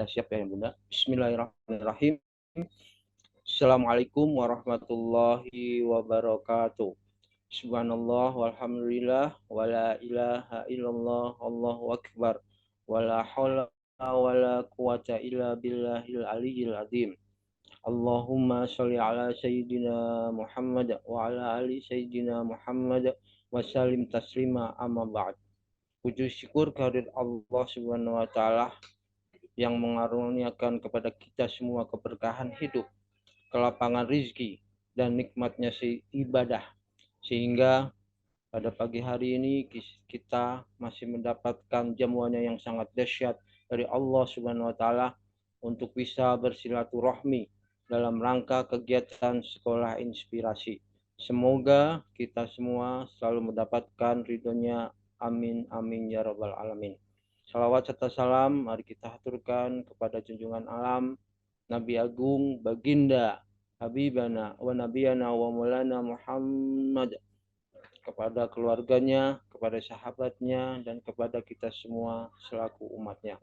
Sudah siap ya Bunda? Bismillahirrahmanirrahim. Assalamualaikum warahmatullahi wabarakatuh. Subhanallah walhamdulillah wala ilaha illallah Allahu akbar wala haula wala quwata illa billahil aliyyil azim. Allahumma sholli ala sayyidina Muhammad wa ala ali sayyidina Muhammad wa sallim taslima amma ba'd. Puji syukur kehadirat Allah Subhanahu wa taala yang mengaruniakan kepada kita semua keberkahan hidup, kelapangan rizki, dan nikmatnya ibadah. Sehingga pada pagi hari ini kita masih mendapatkan jamuannya yang sangat dahsyat dari Allah Subhanahu wa taala untuk bisa bersilaturahmi dalam rangka kegiatan sekolah inspirasi. Semoga kita semua selalu mendapatkan ridhonya. Amin amin ya rabbal alamin. Salawat serta salam mari kita haturkan kepada junjungan alam Nabi Agung Baginda Habibana wa Nabiyana wa Maulana Muhammad, kepada keluarganya, kepada sahabatnya, dan kepada kita semua selaku umatnya.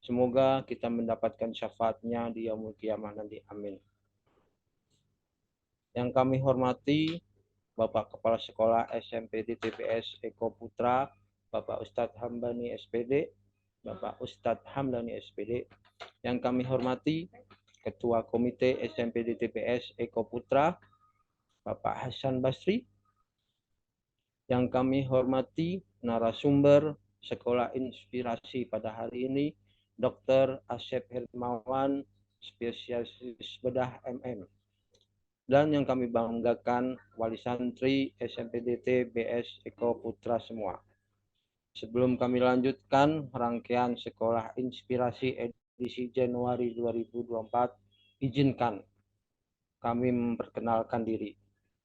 Semoga kita mendapatkan syafaatnya di yaumul kiamah nanti. Amin. Yang kami hormati Bapak Kepala Sekolah SMPD TPS Eko Putra, Bapak Ustadz Hamdani SPD, Bapak Ustadz Hamdani SPD. Yang kami hormati Ketua Komite SMPD TPS Eko Putra, Bapak Hasan Basri. Yang kami hormati narasumber Sekolah Inspirasi pada hari ini, Dr. Asep Hermawan, spesialis bedah MM. Dan yang kami banggakan wali santri SMPDT BS Eko Putra semua. Sebelum kami lanjutkan rangkaian Sekolah Inspirasi edisi Januari 2024, izinkan kami memperkenalkan diri.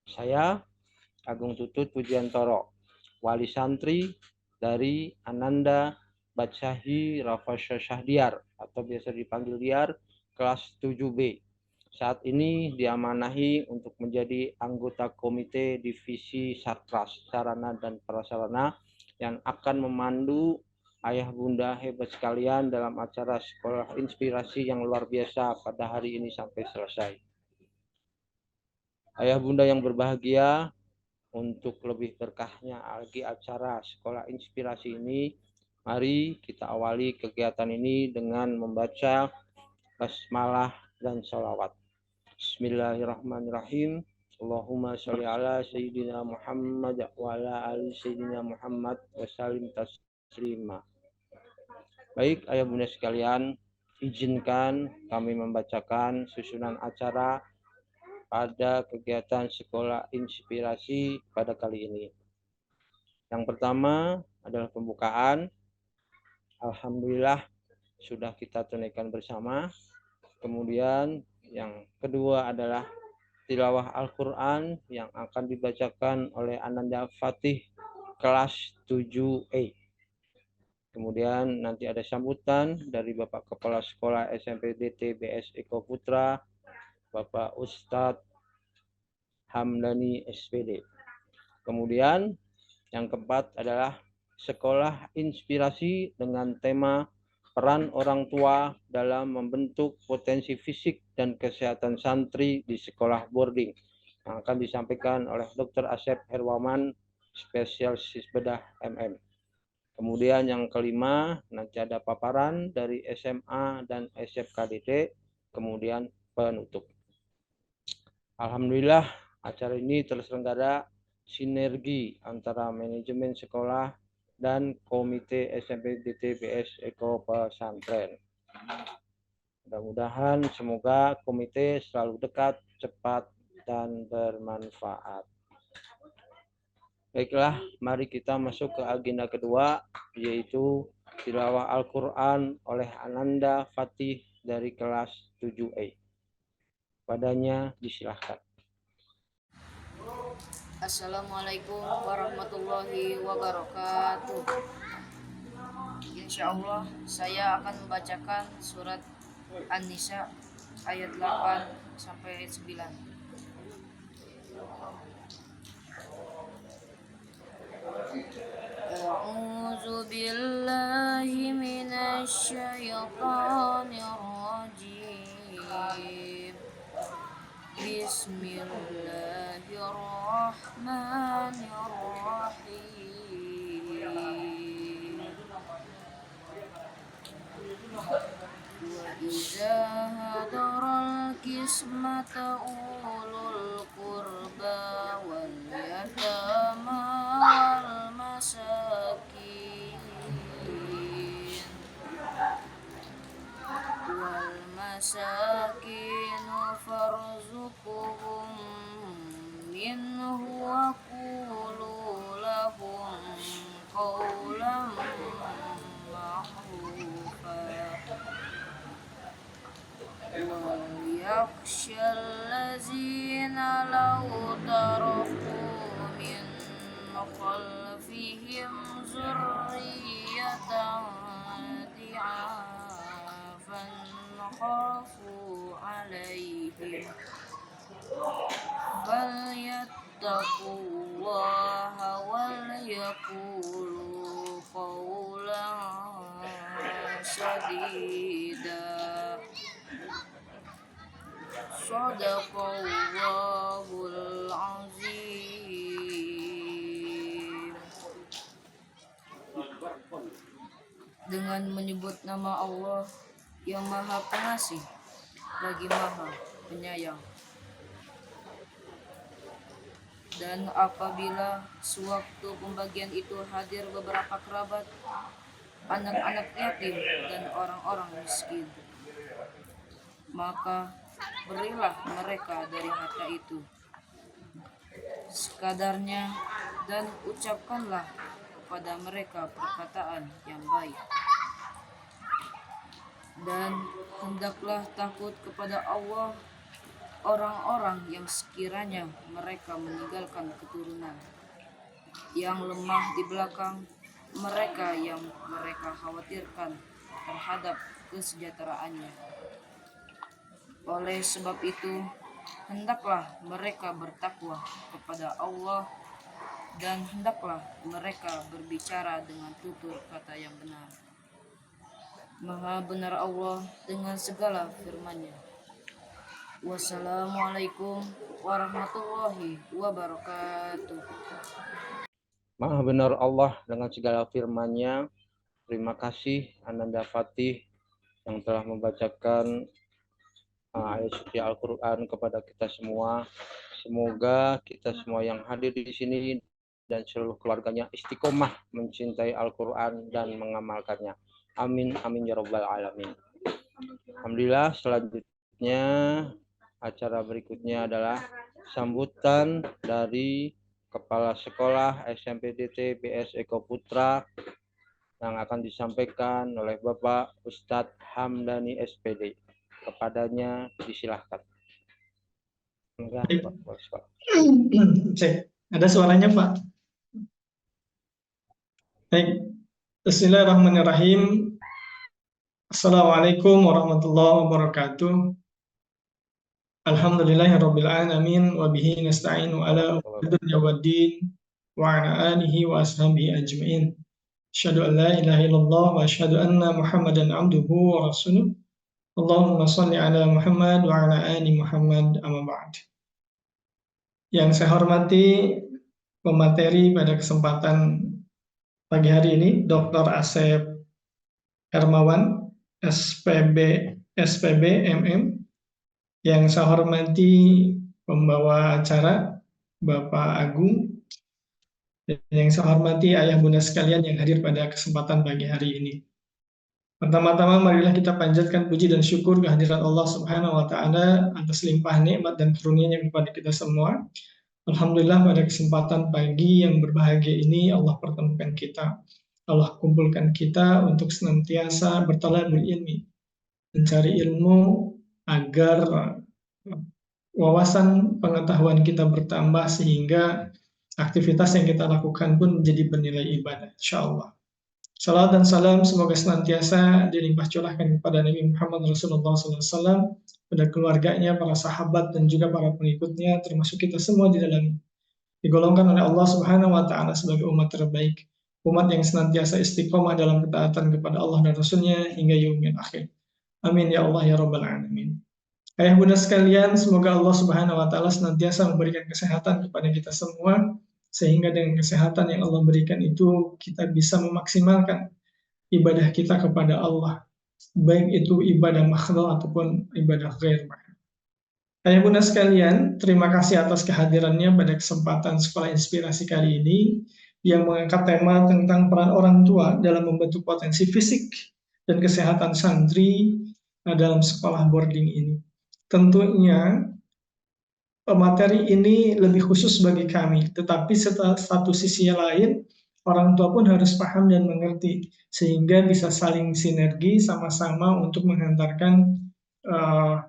Saya Agung Tutut Pujiantoro, wali santri dari Ananda Batsyahi Rafasya Syahdiar atau biasa dipanggil Diar, kelas 7B. Saat ini diamanahi untuk menjadi anggota komite divisi Satras, sarana dan prasarana, yang akan memandu ayah bunda hebat sekalian dalam acara sekolah inspirasi yang luar biasa pada hari ini sampai selesai. Ayah bunda yang berbahagia, untuk lebih berkahnya lagi acara sekolah inspirasi ini, mari kita awali kegiatan ini dengan membaca basmalah dan sholawat. Bismillahirrahmanirrahim. Allahumma sholli ala sayyidina Muhammad wa ala ali sayyidina Muhammad wa sallim taslima. Baik ayah bunda sekalian, izinkan kami membacakan susunan acara pada kegiatan sekolah inspirasi pada kali ini. Yang pertama adalah pembukaan. Alhamdulillah sudah kita tunaikan bersama. Kemudian yang kedua adalah tilawah Al-Quran yang akan dibacakan oleh Ananda Fatih kelas 7E. Kemudian nanti ada sambutan dari Bapak Kepala Sekolah SMPDT BS Eko Putra, Bapak Ustadz Hamdani SPD. Kemudian yang keempat adalah sekolah inspirasi dengan tema peran orang tua dalam membentuk potensi fisik dan kesehatan santri di sekolah boarding, yang akan disampaikan oleh Dr. Asep Hermawan, spesialis bedah MM. Kemudian yang kelima nanti ada paparan dari SMA dan SFKDT, kemudian penutup. Alhamdulillah acara ini terselenggara sinergi antara manajemen sekolah dan komite SMPDT BS Eko Pesantren. Mudah-mudahan semoga komite selalu dekat, cepat, dan bermanfaat. Baiklah, mari kita masuk ke agenda kedua, yaitu tilawah Al-Quran oleh Ananda Fatih dari kelas 7E. Padanya disilahkan. Assalamualaikum warahmatullahi wabarakatuh. Insya Allah saya akan membacakan surat An-Nisa ayat 8 sampai ayat 9. A'udzu billahi minasy syaithanir الرحمن الرحيم وإذا حضر القسمة أولو القربى واليتامى والمساكين فارزقهم منه وقولوا لهم قولا معروفا وليخشى الذين لو تركوا من خلفهم ذرية ضعافا خافوا عليهم فليتقوا الله وليقولوا قولا سديدا Sadaqallahul azim. Dengan menyebut nama Allah yang Maha Pengasih lagi Maha Penyayang. Dan apabila sewaktu pembagian itu hadir beberapa kerabat, anak-anak yatim dan orang-orang miskin, maka berilah mereka dari harta itu sekadarnya dan ucapkanlah kepada mereka perkataan yang baik. Dan hendaklah takut kepada Allah orang-orang yang sekiranya mereka meninggalkan keturunan yang lemah di belakang mereka yang mereka khawatirkan terhadap kesejahteraannya. Oleh sebab itu, hendaklah mereka bertakwa kepada Allah dan hendaklah mereka berbicara dengan tutur kata yang benar. Maha benar Allah dengan segala firman-Nya. Wassalamualaikum warahmatullahi wabarakatuh. Maha benar Allah dengan segala firman-Nya. Terima kasih Ananda Fatih yang telah membacakan ayat suci Al-Quran kepada kita semua. Semoga kita semua yang hadir di sini dan seluruh keluarganya istiqomah mencintai Al-Quran dan mengamalkannya. Amin, amin ya rabbal alamin. Alhamdulillah, selanjutnya acara berikutnya adalah sambutan dari Kepala Sekolah SMPTT BS Eko Putra yang akan disampaikan oleh Bapak Ustadz Hamdani SPD. Kepadanya disilahkan. Enggak, Pak. Cek, ada suaranya Pak. Baik, Bismillahirrahmanirrahim. Assalamualaikum warahmatullahi wabarakatuh. Alhamdulillahirabbil alamin wa bihi nasta'inu ala dunya waddin wa ala alihi wa ashabihi ajmain. Asyhadu an la ilaha illallah wa asyhadu anna Muhammadan abduhu wa rasuluh. Allahumma shalli ala Muhammad wa ala ali Muhammad, amma ba'd. Yang saya hormati pemateri pada kesempatan pagi hari ini, Dr. Asep Hermawan, SPB MM. Yang saya hormati pembawa acara, Bapak Agung. Dan yang saya hormati ayah bunda sekalian yang hadir pada kesempatan pagi hari ini. Pertama-tama marilah kita panjatkan puji dan syukur kehadirat Allah Subhanahu wa taala atas limpah nikmat dan karunia-Nya kepada kita semua. Alhamdulillah pada kesempatan pagi yang berbahagia ini Allah pertemukan kita. Allah kumpulkan kita untuk senantiasa bertalabul ilmi, mencari ilmu agar wawasan pengetahuan kita bertambah sehingga aktivitas yang kita lakukan pun menjadi bernilai ibadah, insyaallah. Salam dan salam semoga senantiasa dilimpah curahkan kepada Nabi Muhammad Rasulullah SAW, pada keluarganya, para sahabat, dan juga para pengikutnya, termasuk kita semua di dalam digolongkan oleh Allah Subhanahu wa Ta'ala sebagai umat terbaik, umat yang senantiasa istiqomah dalam ketaatan kepada Allah dan Rasul-Nya hingga yaumil akhir. Amin ya Allah ya Rabbal alamin. Ayah bunda sekalian, semoga Allah Subhanahu wa taala senantiasa memberikan kesehatan kepada kita semua, sehingga dengan kesehatan yang Allah berikan itu kita bisa memaksimalkan ibadah kita kepada Allah, baik itu ibadah makhluk ataupun ibadah ghair. Ayah bunda sekalian, terima kasih atas kehadirannya pada kesempatan Sekolah Inspirasi kali ini yang mengangkat tema tentang peran orang tua dalam membentuk potensi fisik dan kesehatan santri dalam sekolah boarding ini. Tentunya materi ini lebih khusus bagi kami, tetapi satu sisi lain orang tua pun harus paham dan mengerti sehingga bisa saling sinergi sama-sama untuk menghantarkan uh,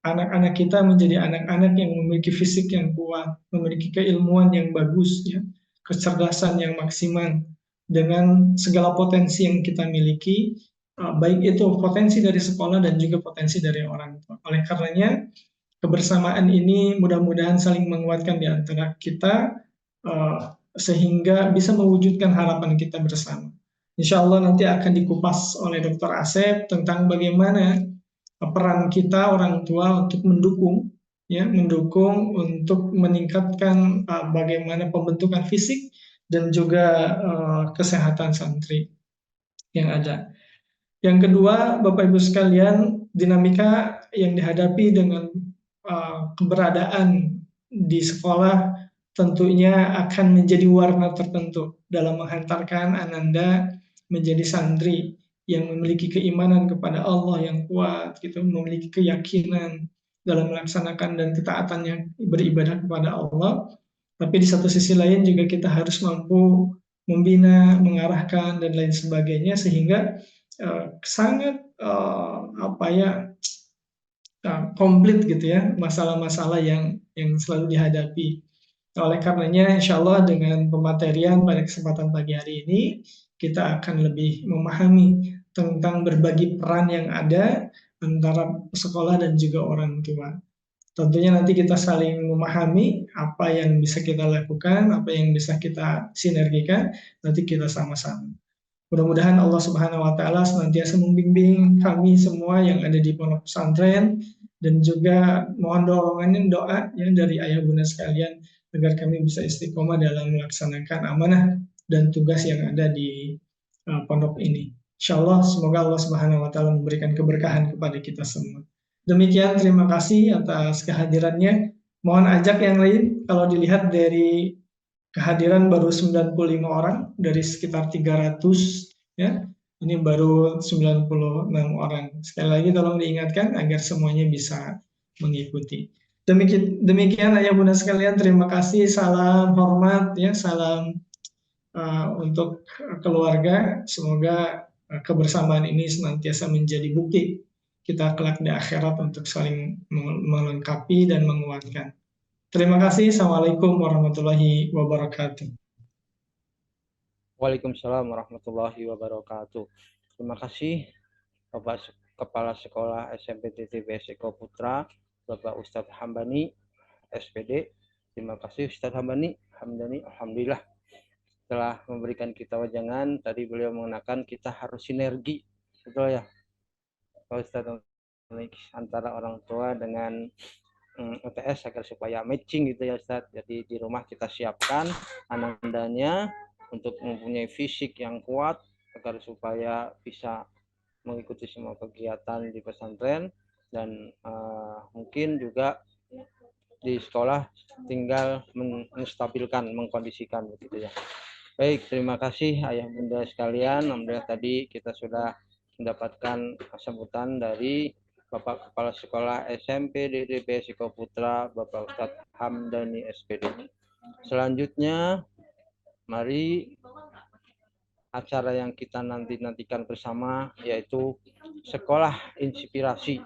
anak-anak kita menjadi anak-anak yang memiliki fisik yang kuat, memiliki keilmuan yang bagus, ya, kecerdasan yang maksimal dengan segala potensi yang kita miliki, baik itu potensi dari sekolah dan juga potensi dari orang tua. Oleh karenanya, kebersamaan ini mudah-mudahan saling menguatkan di antara kita, sehingga bisa mewujudkan harapan kita bersama. Insya Allah nanti akan dikupas oleh Dr. Asep tentang bagaimana peran kita orang tua untuk mendukung, ya, mendukung untuk meningkatkan bagaimana pembentukan fisik dan juga kesehatan santri yang ada. Yang kedua, Bapak Ibu sekalian, dinamika yang dihadapi dengan keberadaan di sekolah tentunya akan menjadi warna tertentu dalam menghantarkan Ananda menjadi santri yang memiliki keimanan kepada Allah yang kuat, gitu, memiliki keyakinan dalam melaksanakan dan ketaatannya beribadah kepada Allah. Tapi di satu sisi lain juga kita harus mampu membina, mengarahkan dan lain sebagainya sehingga sangat apa ya, komplit gitu ya masalah-masalah yang selalu dihadapi. Oleh karenanya, insya Allah dengan pematerian pada kesempatan pagi hari ini, kita akan lebih memahami tentang berbagi peran yang ada antara sekolah dan juga orang tua. Tentunya nanti kita saling memahami apa yang bisa kita lakukan, apa yang bisa kita sinergikan, nanti kita sama-sama. Mudah-mudahan Allah Subhanahu wa taala senantiasa membimbing kami semua yang ada di pondok pesantren dan juga mohon dorongan doa ya dari ayah bunda sekalian agar kami bisa istiqomah dalam melaksanakan amanah dan tugas yang ada di pondok ini. Insya Allah semoga Allah Subhanahu wa taala memberikan keberkahan kepada kita semua. Demikian, terima kasih atas kehadirannya. Mohon ajak yang lain, kalau dilihat dari kehadiran baru 95 orang dari sekitar 300, ya. Ini baru 96 orang. Sekali lagi tolong diingatkan agar semuanya bisa mengikuti. Demikian ayah bunda sekalian, terima kasih. Salam hormat ya, salam untuk keluarga. Semoga kebersamaan ini senantiasa menjadi bukti kita kelak di akhirat untuk saling melengkapi dan menguatkan. Terima kasih. Assalamualaikum warahmatullahi wabarakatuh. Waalaikumsalam warahmatullahi wabarakatuh. Terima kasih Bapak Kepala Sekolah SMP TTBS Eko Putra, Bapak Ustadz Hambani, SPD. Terima kasih Ustadz Hambani. Alhamdulillah telah memberikan kita wajangan. Tadi beliau mengenakan kita harus sinergi, betul ya Pak Ustadz, antara orang tua dengan UTS agar supaya matching gitu ya Ustadz. Jadi di rumah kita siapkan anandanya untuk mempunyai fisik yang kuat agar supaya bisa mengikuti semua kegiatan di pesantren dan mungkin juga di sekolah tinggal menstabilkan, mengkondisikan begitu ya. Baik, terima kasih ayah bunda sekalian. Alhamdulillah tadi kita sudah mendapatkan sambutan dari Bapak Kepala Sekolah SMP DDP Eko Putra, Bapak Ustadz Hamdani SPD. Selanjutnya, mari acara yang kita nantikan bersama yaitu Sekolah Inspirasi.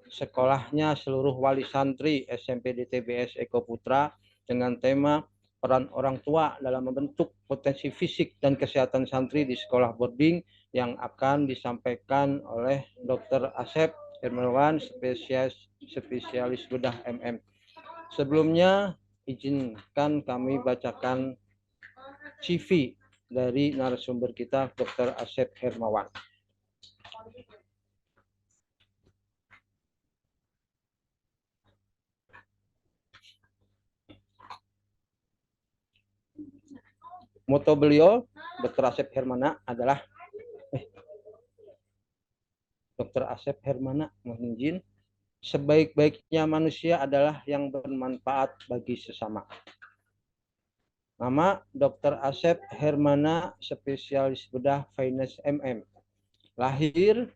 Sekolahnya seluruh wali santri SMP DTBS Eko Putra dengan tema peran orang tua dalam membentuk potensi fisik dan kesehatan santri di sekolah boarding yang akan disampaikan oleh Dr. Asep Hermawan, spesialis bedah MM. Sebelumnya, izinkan kami bacakan CV dari narasumber kita, Dr. Asep Hermawan. Moto beliau, Dr. Asep Hermana adalah Dr. Asep Hermana mohon izin, sebaik-baiknya manusia adalah yang bermanfaat bagi sesama. Nama Dr. Asep Hermana, spesialis bedah Finance MM. Lahir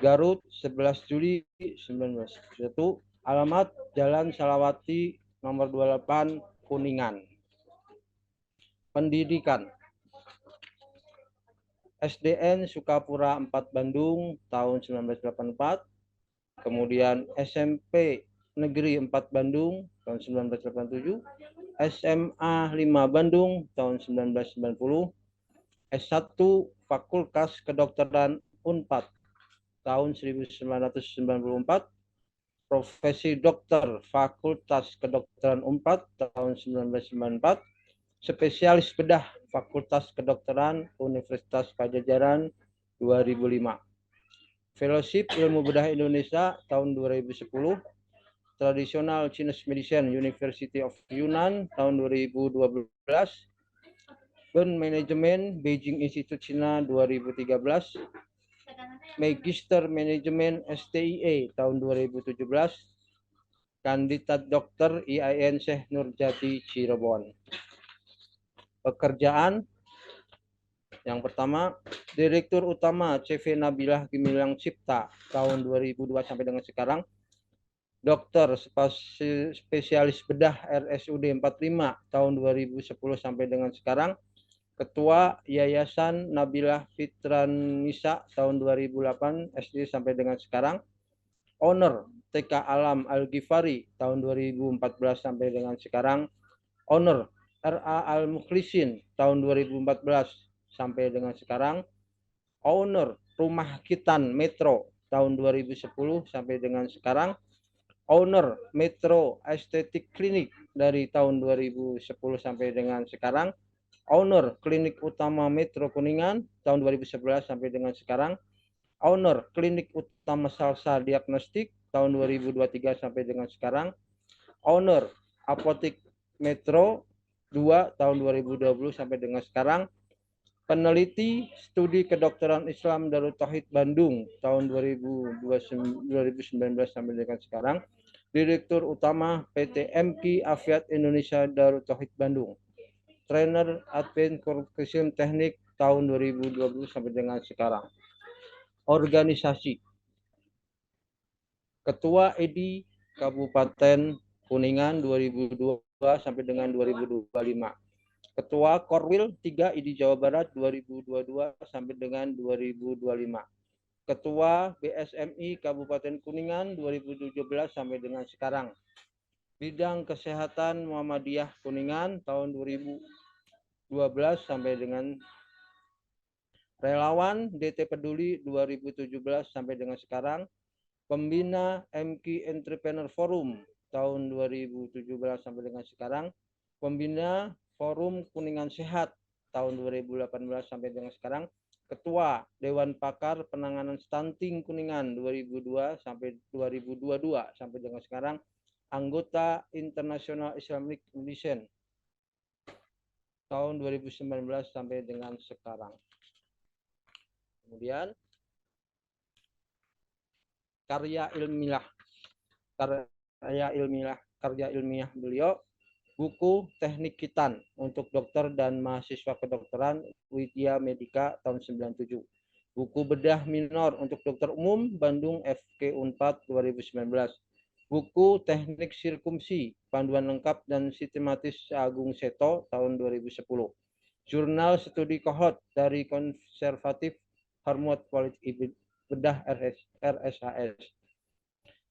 Garut 11 Juli 1991. Alamat Jalan Salawati nomor 28 Kuningan. Pendidikan SDN Sukapura 4 Bandung tahun 1984. Kemudian SMP Negeri 4 Bandung tahun 1987. SMA 5 Bandung tahun 1990. S1 Fakultas Kedokteran Unpad tahun 1994. Profesi dokter Fakultas Kedokteran Unpad tahun 1994. Spesialis bedah Fakultas Kedokteran Universitas Pajajaran 2005. Fellowship Ilmu Bedah Indonesia tahun 2010. Tradisional Chinese Medicine University of Yunnan tahun 2012. Burn Management Beijing Institute China 2013. Magister Manajemen STIA tahun 2017. Kandidat Dokter IAIN Syekh Nurjati Cirebon. Pekerjaan yang pertama, Direktur Utama CV Nabilah Gemilang Cipta tahun 2002 sampai dengan sekarang. Dokter spesialis bedah RSUD 45 tahun 2010 sampai dengan sekarang. Ketua Yayasan Nabilah Fitranisa tahun 2008 SD sampai dengan sekarang. Owner TK Alam Al-Ghifari tahun 2014 sampai dengan sekarang. Owner RA Al-Mukhlisin tahun 2014 sampai dengan sekarang. Owner Rumah Kitan Metro tahun 2010 sampai dengan sekarang. Owner Metro Estetik Klinik dari tahun 2010 sampai dengan sekarang. Owner Klinik Utama Metro Kuningan tahun 2011 sampai dengan sekarang. Owner Klinik Utama Salsa Diagnostik tahun 2023 sampai dengan sekarang. Owner Apotik Metro 2 tahun 2020 sampai dengan sekarang. Peneliti Studi Kedokteran Islam Darut Tauhid Bandung tahun 2019 sampai dengan sekarang. Direktur Utama PT MQ Aviat Indonesia Darut Tauhid Bandung. Trainer Advent Curriculum Teknik tahun 2020 sampai dengan sekarang. Organisasi. Ketua EDI Kabupaten Kuningan 2002 sampai dengan 2025. Ketua Korwil 3 IDI Jawa Barat 2022 sampai dengan 2025. Ketua BSMI Kabupaten Kuningan 2017 sampai dengan sekarang. Bidang Kesehatan Muhammadiyah Kuningan tahun 2012 sampai dengan Relawan DT Peduli 2017 sampai dengan sekarang. Pembina MQ Entrepreneur Forum tahun 2017 sampai dengan sekarang. Pembina Forum Kuningan Sehat tahun 2018 sampai dengan sekarang. Ketua Dewan Pakar Penanganan Stunting Kuningan 2002 sampai 2022 sampai dengan sekarang. Anggota International Islamic Medicine tahun 2019 sampai dengan sekarang. Kemudian karya ilmiah beliau, buku Teknik Kitan untuk dokter dan mahasiswa kedokteran Widya Medika tahun 97. Buku Bedah Minor untuk dokter umum Bandung FK Unpad 2019. Buku Teknik Sirkumsi, Panduan Lengkap dan Sistematis Agung Seto tahun 2010. Jurnal Studi Kohort dari Konservatif Hormot Quality Bedah RSHS.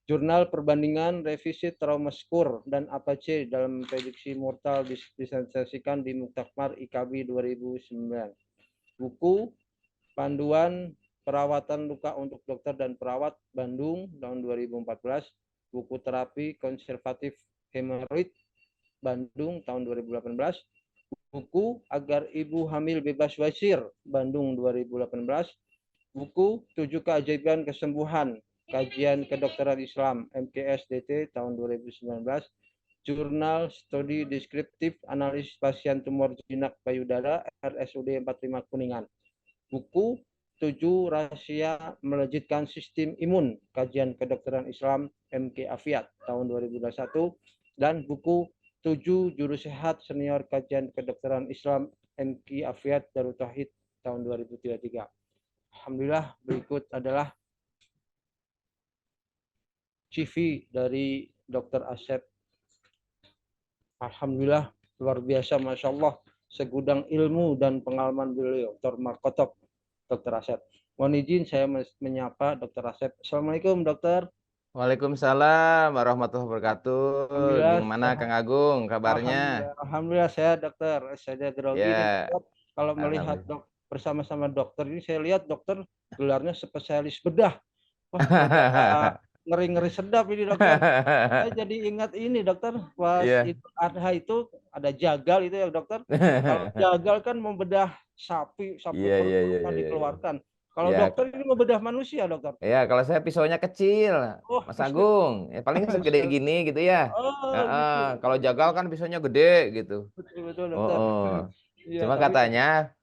Jurnal Perbandingan Revisi Trauma Score dan APC dalam prediksi mortal disensiasikan di Muktamar IKB 2009. Buku Panduan Perawatan Luka untuk Dokter dan Perawat Bandung tahun 2014. Buku Terapi Konservatif Hemoroid Bandung tahun 2018. Buku Agar Ibu Hamil Bebas Wasir Bandung 2018. Buku 7 Keajaiban Kesembuhan Kajian Kedokteran Islam MKSDT tahun 2019. Jurnal Studi Deskriptif Analisis Pasien Tumor Jinak Payudara RSUD 45 Kuningan. Buku 7 Rahasia Melejitkan Sistem Imun Kajian Kedokteran Islam MK Afiat tahun 2021 dan buku 7 Juru Sehat Senior Kajian Kedokteran Islam MK Afiat Darut Tauhid tahun 2023. Alhamdulillah, berikut adalah CV dari Dr. Asep. Alhamdulillah, luar biasa, Masya Allah, segudang ilmu dan pengalaman beliau, Dr. Markotop, Dr. Asep. Mohon izin saya menyapa Dr. Asep. Assalamualaikum, dokter. Waalaikumsalam warahmatullahi wabarakatuh. Alhamdulillah, Gimana Kang Agung kabarnya? Alhamdulillah saya dokter. Saya grogi nih, Ya, dokter. Kalau melihat alhamdulillah. bersama-sama dokter ini, saya lihat dokter gelarnya spesialis bedah. Wah, bedah ngeri-ngeri sedap ini, dokter. Saya jadi ingat ini, dokter. Pas Iya. itu Adha itu ada jagal itu ya, dokter. Kalau jagal kan membedah sapi Iya, perut iya, iya, kan iya, iya. dikeluarkan. Kalau Ya, dokter ini membedah manusia, dokter. ya, kalau saya pisaunya kecil, Oh, Mas Agung. Ya, paling segede gini gitu ya. oh, gitu. Kalau jagal kan pisaunya gede gitu. Betul, Oh, dokter. oh. Iya, Cuma tapi katanya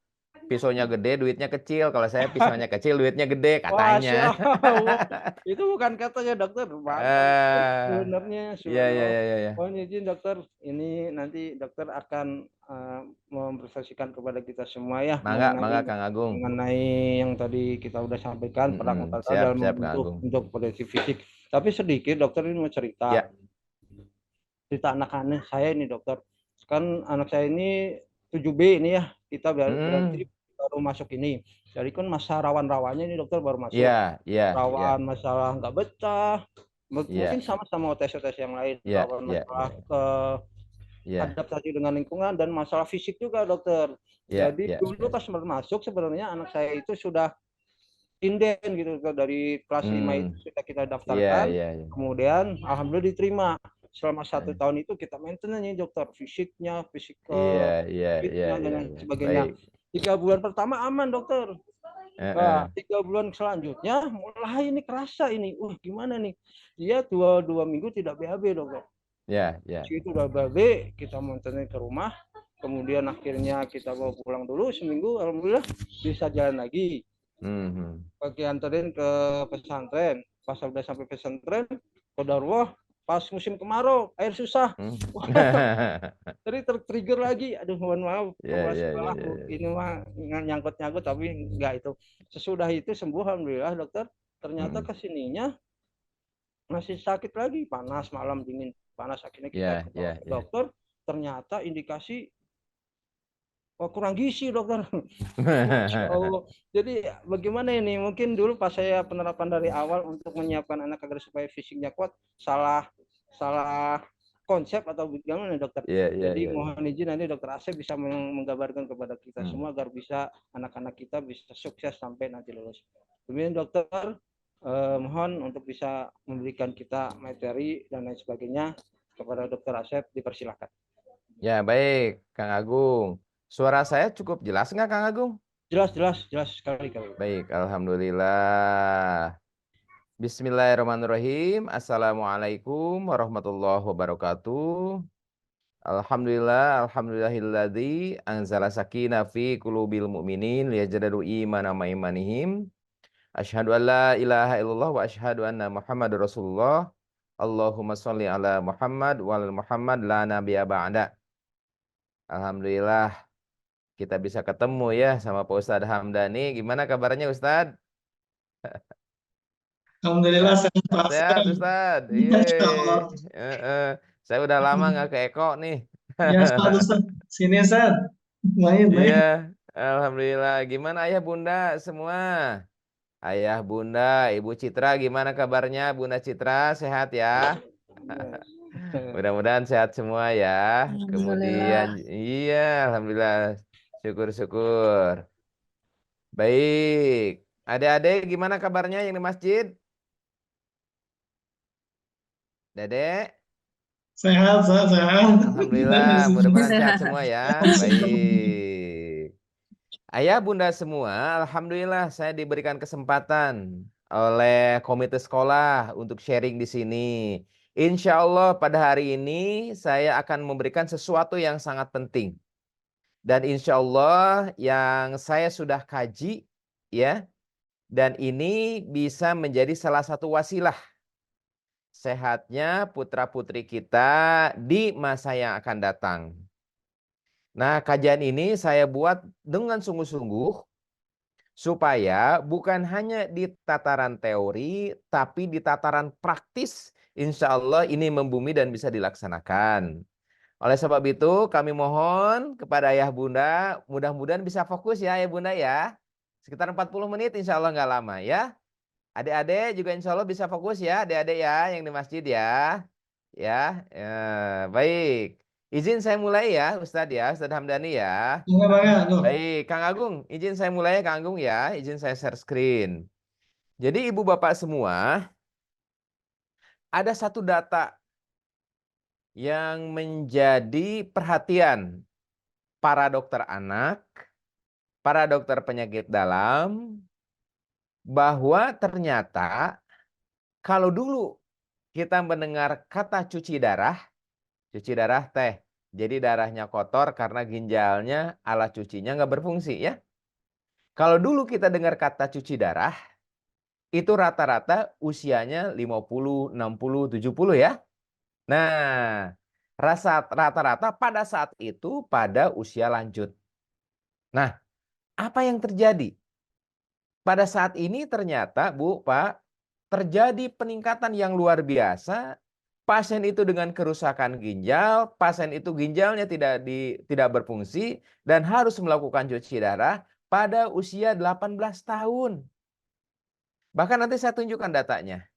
pisaunya gede, duitnya kecil. Kalau saya pisaunya kecil, duitnya gede katanya. Masya Allah. Itu bukan katanya, dokter. Mantap. Sebenarnya, Iya, iya, subhanallah. iya, iya. Mohon izin, dokter. Ini nanti dokter akan mempresentasikan kepada kita semua ya Mangga Kang Agung. mengenai yang tadi kita udah sampaikan perang utara Siap, dalam siap Kang Agung. untuk kondisi fisik. Tapi sedikit, dokter ini mau cerita. Ya. Cerita anak-anak saya ini, dokter. Kan anak saya ini 7B ini ya. Kita berarti baru masuk ini. Jadi kan masa rawan-rawannya ini, dokter, baru masuk. Iya, iya, iya. Rawan masalah nggak betah. Mungkin sama-sama tes-tes yang lain. Iya, Rawan iya, masalah adaptasi dengan lingkungan dan masalah fisik juga, dokter. Iya, Jadi iya. dulu pas masuk sebenarnya anak saya itu sudah inden gitu, dari kelas 5 itu sudah kita daftarkan. Iya, iya. Kemudian alhamdulillah diterima. Selama 1 tahun itu kita maintenance nih, dokter, fisiknya, Iya, dan sebagainya. 3 bulan pertama aman, dokter. Nah, 3 bulan selanjutnya mulai ini kerasa ini, gimana nih? Dia 2 minggu tidak BAB, dokter. Ya. Itu udah BAB, kita maintenance ke rumah. Kemudian akhirnya kita bawa pulang dulu seminggu, alhamdulillah bisa jalan lagi. Pakai anterin ke pesantren. Pas udah sampai pesantren, qadarullah, pas musim kemarau air susah. Jadi tertrigger lagi, aduh mohon maaf, ini mah nyangkut tapi enggak itu. Sesudah itu sembuh alhamdulillah, dokter. Ternyata kesininya masih sakit lagi, panas malam, dingin panas. Akhirnya kita ke dokter, ternyata indikasi kurang gizi, dokter. Jadi bagaimana ini? Mungkin dulu pas saya penerapan dari awal untuk menyiapkan anak agar supaya fisiknya kuat, salah konsep atau bagaimana, dokter? Jadi mohon izin nanti dokter Asep bisa menggambarkan kepada kita semua agar bisa anak-anak kita bisa sukses sampai nanti lulus. Kemudian dokter mohon untuk bisa memberikan kita materi dan lain sebagainya kepada dokter Asep, dipersilakan. Ya, baik Kang Agung. Suara saya cukup jelas nggak, Kang Agung? Jelas sekali. Baik, alhamdulillah. Bismillahirrahmanirrahim. Assalamualaikum warahmatullahi wabarakatuh. Alhamdulillahilladzi anzala sakinah fi qulubil mu'minin liyazdadu imanan ma imanihim. Asyhadu an la ilaha illallah wa asyhadu anna Muhammadar Rasulullah. Allahumma sholli ala Muhammad wa ala Muhammad la nabiyya ba'da. Alhamdulillah kita bisa ketemu ya sama Pak Ustadz Hamdani. Gimana kabarnya, Ustadz? Alhamdulillah sehat, Ustadz. Saya udah lama nggak ke Eko nih. Ya, Ustadz. Sini, Ustadz. Main. Iya, alhamdulillah. Gimana ayah bunda semua? Ayah bunda, Ibu Citra, gimana kabarnya? Bunda Citra sehat ya? Mudah-mudahan sehat semua ya. Kemudian, iya, alhamdulillah. Syukur. Baik. Adik-adik gimana kabarnya yang di masjid? Dedek? Sehat. Alhamdulillah, mudah-mudahan sehat semua ya. Baik. Ayah bunda semua, alhamdulillah saya diberikan kesempatan oleh komite sekolah untuk sharing di sini. Insya Allah pada hari ini saya akan memberikan sesuatu yang sangat penting. Dan insya Allah yang saya sudah kaji, ya, dan ini bisa menjadi salah satu wasilah sehatnya putra-putri kita di masa yang akan datang. Nah, kajian ini saya buat dengan sungguh-sungguh supaya bukan hanya di tataran teori, tapi di tataran praktis, insya Allah ini membumi dan bisa dilaksanakan. Oleh sebab itu, kami mohon kepada ayah bunda, mudah-mudahan bisa fokus ya ayah bunda ya. Sekitar 40 menit insya Allah nggak lama ya. Adik-adik juga insya Allah bisa fokus ya, adik-adik ya yang di masjid ya. Ya, baik. Izin saya mulai ya Ustadz ya, Ustadz Hamdani ya. Enggak banget loh. Baik, Kang Agung, izin saya mulai ya Kang Agung ya, izin saya share screen. Jadi ibu bapak semua, ada satu data yang menjadi perhatian para dokter anak, para dokter penyakit dalam, bahwa ternyata kalau dulu kita mendengar kata cuci darah teh, jadi darahnya kotor karena ginjalnya alat cucinya nggak berfungsi ya. Kalau dulu kita dengar kata cuci darah, itu rata-rata usianya 50, 60, 70 ya. Nah, rata-rata pada saat itu pada usia lanjut. Nah, apa yang terjadi? Pada saat ini ternyata, Bu, Pak, terjadi peningkatan yang luar biasa. Pasien itu dengan kerusakan ginjal, pasien itu ginjalnya tidak berfungsi dan harus melakukan cuci darah pada usia 18 tahun. Bahkan nanti saya tunjukkan datanya.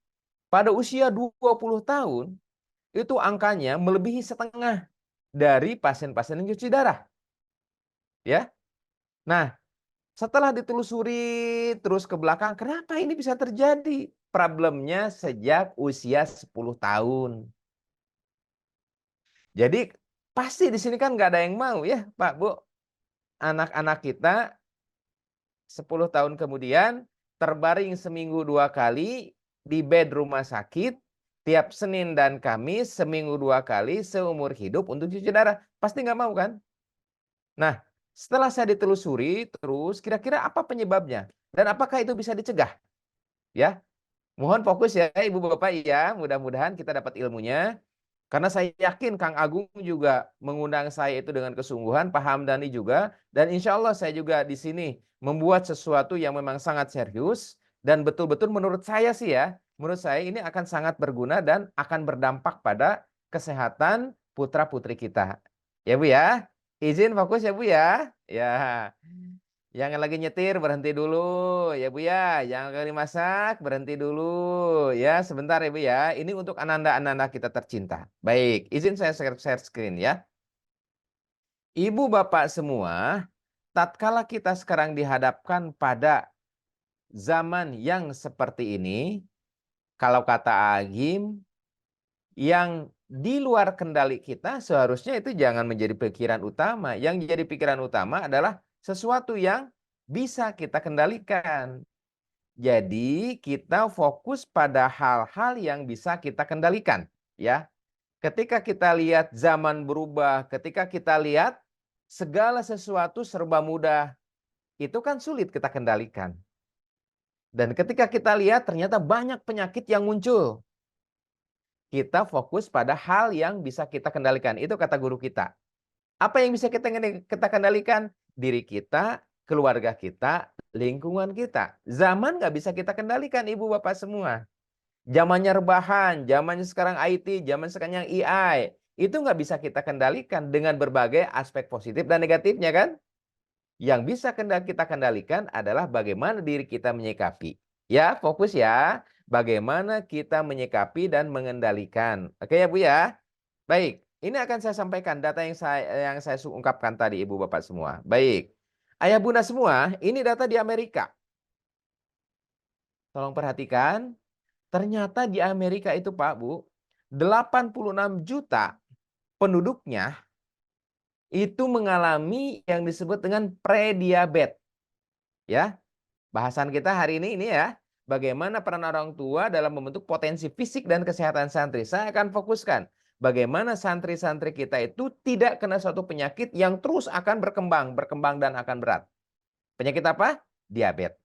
Pada usia 20 tahun, itu angkanya melebihi setengah dari pasien-pasien yang cuci darah. Ya. Nah, setelah ditelusuri terus ke belakang, kenapa ini bisa terjadi? Problemnya sejak usia 10 tahun. Jadi pasti di sini kan nggak ada yang mau ya Pak Bu. Anak-anak kita 10 tahun kemudian terbaring seminggu 2 kali di bed rumah sakit. Tiap Senin dan Kamis seminggu 2 kali seumur hidup untuk cuci darah. Pasti nggak mau kan? Nah, setelah saya ditelusuri terus kira-kira apa penyebabnya? Dan apakah itu bisa dicegah? Ya, mohon fokus ya Ibu Bapak ya. Mudah-mudahan kita dapat ilmunya. Karena saya yakin Kang Agung juga mengundang saya itu dengan kesungguhan, Pak Hamdani juga. Dan insya Allah saya juga di sini membuat sesuatu yang memang sangat serius. Dan betul-betul menurut saya sih ya, menurut saya ini akan sangat berguna dan akan berdampak pada kesehatan putra-putri kita. Ya Bu ya, izin fokus ya Bu ya. Ya. Yang lagi nyetir berhenti dulu ya Bu ya. Yang lagi masak berhenti dulu ya. Sebentar ya Bu ya. Ini untuk ananda-ananda kita tercinta. Baik, izin saya share screen ya. Ibu bapak semua, tatkala kita sekarang dihadapkan pada zaman yang seperti ini, kalau kata Agim, yang di luar kendali kita seharusnya itu jangan menjadi pikiran utama. Yang jadi pikiran utama adalah sesuatu yang bisa kita kendalikan. Jadi kita fokus pada hal-hal yang bisa kita kendalikan, ya. Ketika kita lihat zaman berubah, ketika kita lihat segala sesuatu serba mudah, itu kan sulit kita kendalikan. Dan ketika kita lihat ternyata banyak penyakit yang muncul, kita fokus pada hal yang bisa kita kendalikan. Itu kata guru kita. Apa yang bisa kita kendalikan? Diri kita, keluarga kita, lingkungan kita. Zaman nggak bisa kita kendalikan ibu bapak semua. Zamannya rebahan, zamannya sekarang IT, zaman sekarang yang AI. Itu nggak bisa kita kendalikan dengan berbagai aspek positif dan negatifnya kan? Yang bisa kita kendalikan adalah bagaimana diri kita menyikapi. Ya, fokus ya. Bagaimana kita menyikapi dan mengendalikan. Oke ya Bu ya? Baik. Ini akan saya sampaikan data yang saya ungkapkan tadi Ibu Bapak semua. Baik. Ayah Bunda semua, ini data di Amerika. Tolong perhatikan. Ternyata di Amerika itu Pak Bu, 86 juta penduduknya itu mengalami yang disebut dengan prediabetes. Ya. Bahasan kita hari ini ya. bagaimana peran orang tua dalam membentuk potensi fisik dan kesehatan santri. Saya akan fokuskan bagaimana santri-santri kita itu tidak kena suatu penyakit yang terus akan berkembang dan akan berat. Penyakit apa? Diabetes.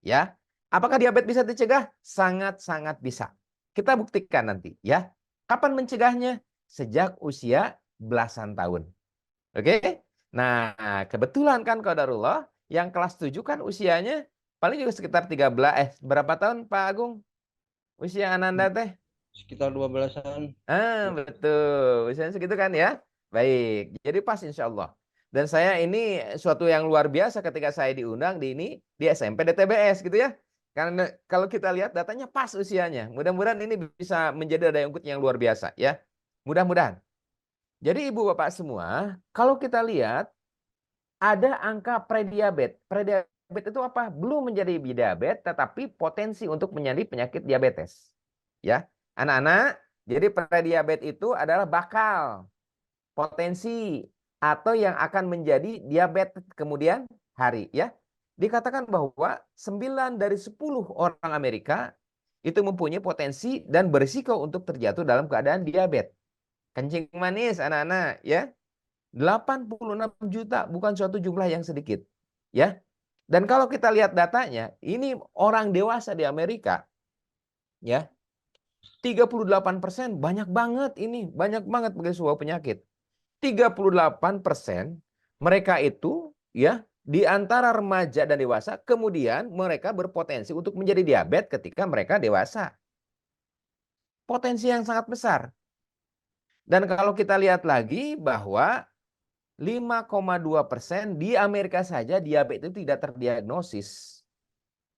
Ya. Apakah diabetes bisa dicegah? Sangat-sangat bisa. Kita buktikan nanti ya. Kapan mencegahnya? Sejak usia belasan tahun. Oke? Nah, kebetulan kan qadarullah yang kelas 7 kan usianya paling juga sekitar 13 berapa tahun Pak Agung? Usia Ananda teh? Sekitar 12-an. Betul. Usianya segitu kan ya? Baik. Jadi pas insya Allah. Dan saya ini suatu yang luar biasa ketika saya diundang di SMP DTBS gitu ya. Karena kalau kita lihat datanya pas usianya. Mudah-mudahan ini bisa menjadi daya ungkit yang luar biasa ya. Mudah-mudahan. Jadi ibu bapak semua, kalau kita lihat ada angka prediabetes. Prediabetes itu apa? Belum menjadi diabetes, tetapi potensi untuk menjadi penyakit diabetes. Ya, anak-anak. Jadi prediabetes itu adalah bakal potensi atau yang akan menjadi diabetes kemudian hari. Ya, dikatakan bahwa 9 dari 10 orang Amerika itu mempunyai potensi dan berisiko untuk terjatuh dalam keadaan diabetes. Kencing manis anak-anak ya. 86 juta bukan suatu jumlah yang sedikit. Ya. Dan kalau kita lihat datanya, ini orang dewasa di Amerika ya. 38% banyak banget ini, banyak banget bagi sebuah penyakit. 38% mereka itu ya di antara remaja dan dewasa kemudian mereka berpotensi untuk menjadi diabetes ketika mereka dewasa. Potensi yang sangat besar. Dan kalau kita lihat lagi bahwa 5,2% di Amerika saja diabetes itu tidak terdiagnosis.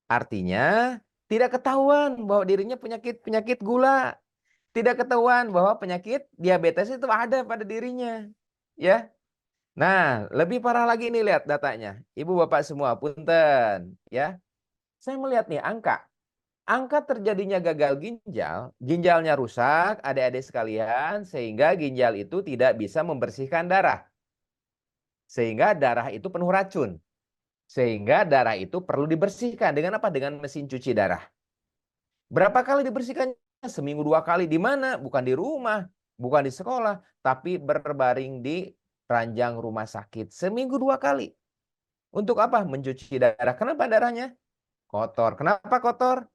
Artinya tidak ketahuan bahwa dirinya penyakit gula. Tidak ketahuan bahwa penyakit diabetes itu ada pada dirinya. Ya. Nah, lebih parah lagi nih lihat datanya. Ibu bapak semua, punten. Ya. Saya melihat nih angka. Angka terjadinya gagal ginjal, ginjalnya rusak, adik-adik sekalian, sehingga ginjal itu tidak bisa membersihkan darah. Sehingga darah itu penuh racun. Sehingga darah itu perlu dibersihkan. Dengan apa? Dengan mesin cuci darah. Berapa kali dibersihkannya? Seminggu 2 kali. Di mana? Bukan di rumah, bukan di sekolah, tapi berbaring di ranjang rumah sakit. Seminggu 2 kali. Untuk apa? Mencuci darah. Kenapa darahnya kotor? Kenapa kotor?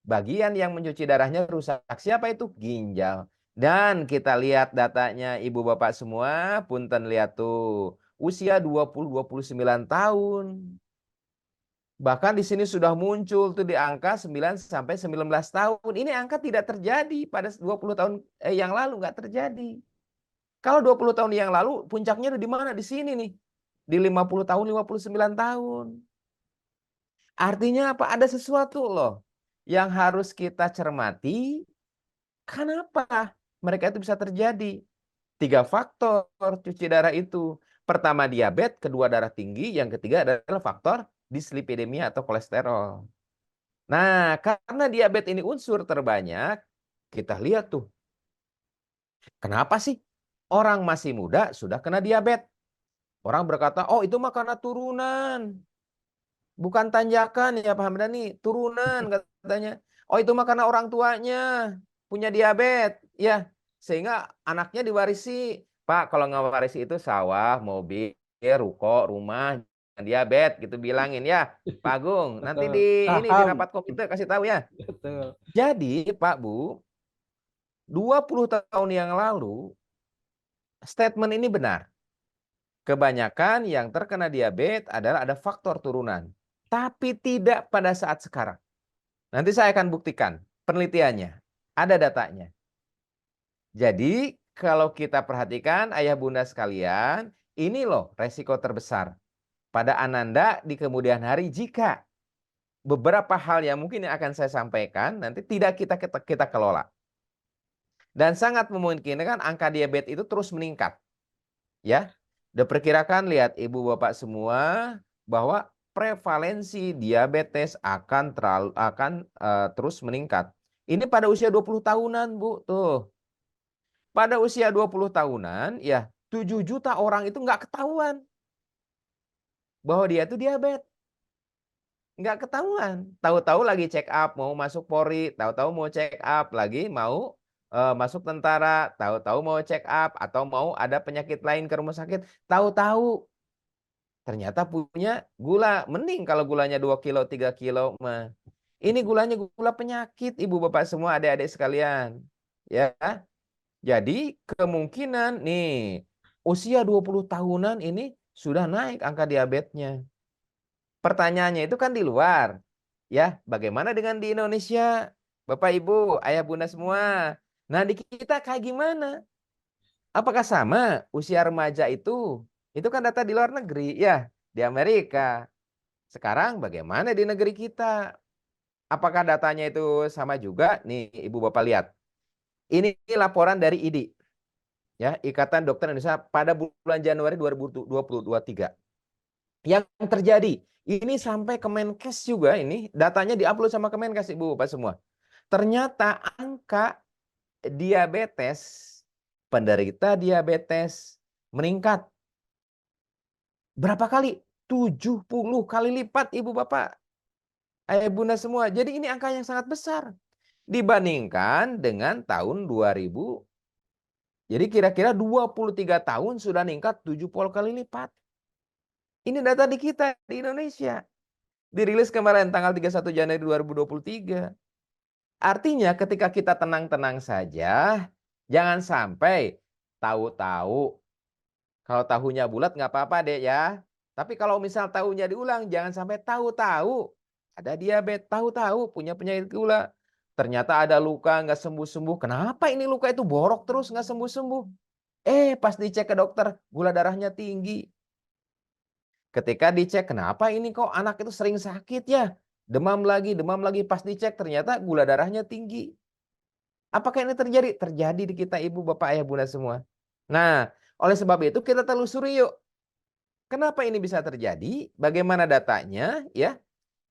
Bagian yang mencuci darahnya rusak. Siapa itu? Ginjal. Dan kita lihat datanya ibu bapak semua, punten lihat tuh. Usia 20-29 tahun. Bahkan di sini sudah muncul tuh di angka 9 sampai 19 tahun. Ini angka tidak terjadi pada 20 tahun yang lalu, nggak terjadi. Kalau 20 tahun yang lalu puncaknya di mana? Di sini nih. Di 50 tahun, 59 tahun. Artinya apa? Ada sesuatu loh yang harus kita cermati. Kenapa mereka itu bisa terjadi? 3 faktor cuci darah itu. Pertama diabetes, kedua darah tinggi, yang ketiga adalah faktor dislipidemia atau kolesterol. Nah, karena diabetes ini unsur terbanyak, kita lihat tuh. Kenapa sih orang masih muda sudah kena diabetes? Orang berkata, oh itu mah karena turunan. Bukan tanjakan ya Pak Hamdani, turunan katanya. Oh itu mah karena orang tuanya punya diabetes. Ya, sehingga anaknya diwarisi. Pak, kalau ngewarisi itu sawah, mobil, ruko, rumah, diabetes gitu bilangin ya. Pak Agung, nanti Betul. di Paham. rapat komite kasih tahu ya. Betul. Jadi Pak Bu, 20 tahun yang lalu statement ini benar. Kebanyakan yang terkena diabetes adalah ada faktor turunan. Tapi tidak pada saat sekarang. Nanti saya akan buktikan penelitiannya. Ada datanya. Jadi kalau kita perhatikan ayah bunda sekalian, ini loh resiko terbesar pada Ananda di kemudian hari jika beberapa hal yang mungkin yang akan saya sampaikan nanti tidak kita kelola. Dan sangat memungkinkan angka diabetes itu terus meningkat. Ya, diperkirakan lihat ibu bapak semua bahwa prevalensi diabetes akan terus meningkat. Ini pada usia 20 tahunan, Bu. Tuh. Pada usia 20 tahunan, ya 7 juta orang itu nggak ketahuan bahwa dia itu diabetes. nggak ketahuan. Tahu-tahu lagi check up, mau masuk Polri, tahu-tahu mau check up lagi, mau masuk tentara, tahu-tahu mau check up, atau mau ada penyakit lain ke rumah sakit, tahu-tahu ternyata punya gula. Mending kalau gulanya 2 kilo, 3 kilo mah. Ini gulanya gula penyakit, ibu bapak semua, adik-adik sekalian. Ya, jadi kemungkinan nih usia 20 tahunan ini sudah naik angka diabetesnya. Pertanyaannya itu kan di luar. Ya, bagaimana dengan di Indonesia? Bapak, Ibu, ayah, bunda semua. Nah, di kita kayak gimana? Apakah sama usia remaja itu? Itu kan data di luar negeri, ya, di Amerika. Sekarang bagaimana di negeri kita? Apakah datanya itu sama juga? Nih, Ibu Bapak lihat. Ini laporan dari IDI, ya, Ikatan Dokter Indonesia pada bulan Januari 2023. Yang terjadi, ini sampai Kemenkes juga, ini datanya diupload sama Kemenkes, Ibu Bapak semua. Ternyata angka diabetes, penderita diabetes meningkat. Berapa kali? 70 kali lipat, Ibu Bapak, ayah bunda semua. Jadi ini angka yang sangat besar dibandingkan dengan tahun 2000. Jadi kira-kira 23 tahun sudah meningkat 70 kali lipat. Ini data di kita di Indonesia. Dirilis kemarin tanggal 31 Januari 2023. Artinya ketika kita tenang-tenang saja, jangan sampai tahu-tahu. Kalau tahunya bulat nggak apa-apa deh ya. Tapi kalau misal tahunya diulang, jangan sampai tahu-tahu ada diabetes, tahu-tahu punya penyakit gula. Ternyata ada luka nggak sembuh-sembuh. Kenapa ini luka itu borok terus nggak sembuh-sembuh? Pas dicek ke dokter, gula darahnya tinggi. Ketika dicek, kenapa ini kok anak itu sering sakit ya? Demam lagi, pas dicek ternyata gula darahnya tinggi. Apakah ini terjadi? Terjadi di kita, ibu, bapak, ayah, bunda semua. Nah, oleh sebab itu kita telusuri yuk. Kenapa ini bisa terjadi? Bagaimana datanya? Ya,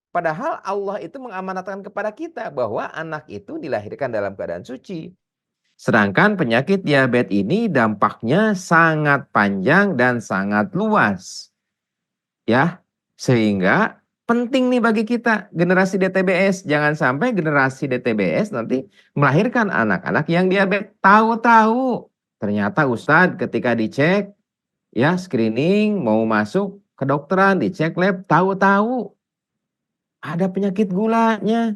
padahal Allah itu mengamanatkan kepada kita bahwa anak itu dilahirkan dalam keadaan suci. Sedangkan penyakit diabetes ini dampaknya sangat panjang dan sangat luas. Ya, sehingga penting nih bagi kita generasi DTBS, jangan sampai generasi DTBS nanti melahirkan anak-anak yang diabetes. Tahu-tahu ternyata Ustadz ketika dicek, ya screening mau masuk kedokteran, dicek lab, tahu-tahu ada penyakit gulanya.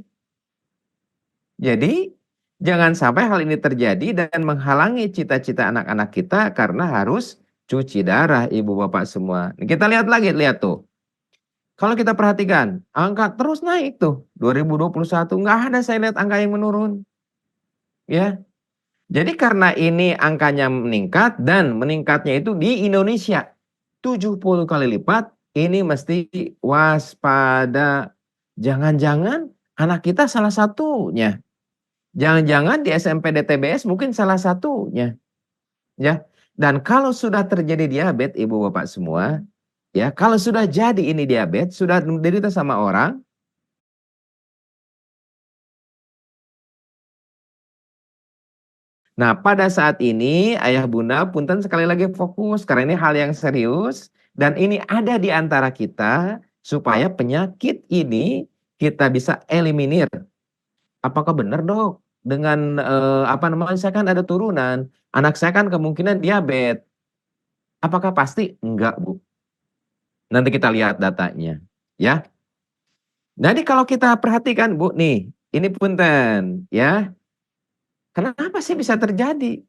Jadi jangan sampai hal ini terjadi dan menghalangi cita-cita anak-anak kita karena harus cuci darah, ibu bapak semua. Kita lihat lagi, lihat tuh. Kalau kita perhatikan, angka terus naik tuh. 2021 nggak ada saya lihat angka yang menurun. Ya. Jadi karena ini angkanya meningkat dan meningkatnya itu di Indonesia 70 kali lipat, ini mesti waspada. Jangan-jangan anak kita salah satunya. Jangan-jangan di SMP DTBS mungkin salah satunya. Ya. Dan kalau sudah terjadi diabetes, ibu bapak semua, ya, kalau sudah jadi ini diabetes, sudah menderita sama orang, nah pada saat ini ayah bunda punten sekali lagi fokus karena ini hal yang serius dan ini ada di antara kita supaya penyakit ini kita bisa eliminir. Apakah benar dok? Dengan saya kan ada turunan, anak saya kan kemungkinan diabetes. Apakah pasti? Enggak, Bu. Nanti kita lihat datanya, ya. Jadi kalau kita perhatikan, Bu, nih, ini punten, ya. Kenapa sih bisa terjadi?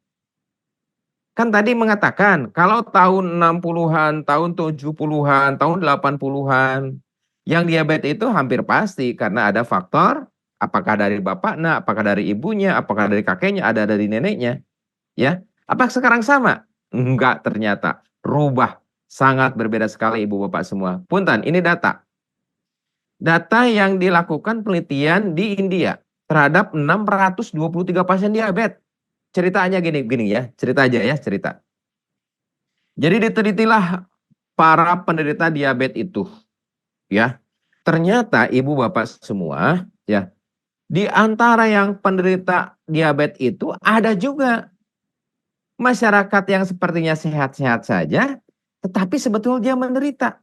Kan tadi mengatakan kalau tahun 60-an, tahun 70-an, tahun 80-an, yang diabetes itu hampir pasti karena ada faktor apakah dari bapaknya, apakah dari ibunya, apakah dari kakeknya, ada dari neneknya, ya. Apa sekarang sama? Enggak, ternyata rubah, sangat berbeda sekali ibu bapak semua. Punten, ini data. Data yang dilakukan penelitian di India terhadap 623 pasien diabetes. Ceritanya gini ya, cerita aja ya, cerita. Jadi ditelitilah para penderita diabetes itu, ya. Ternyata ibu bapak semua, ya, di antara yang penderita diabetes itu ada juga masyarakat yang sepertinya sehat-sehat saja, tetapi sebetulnya dia menderita.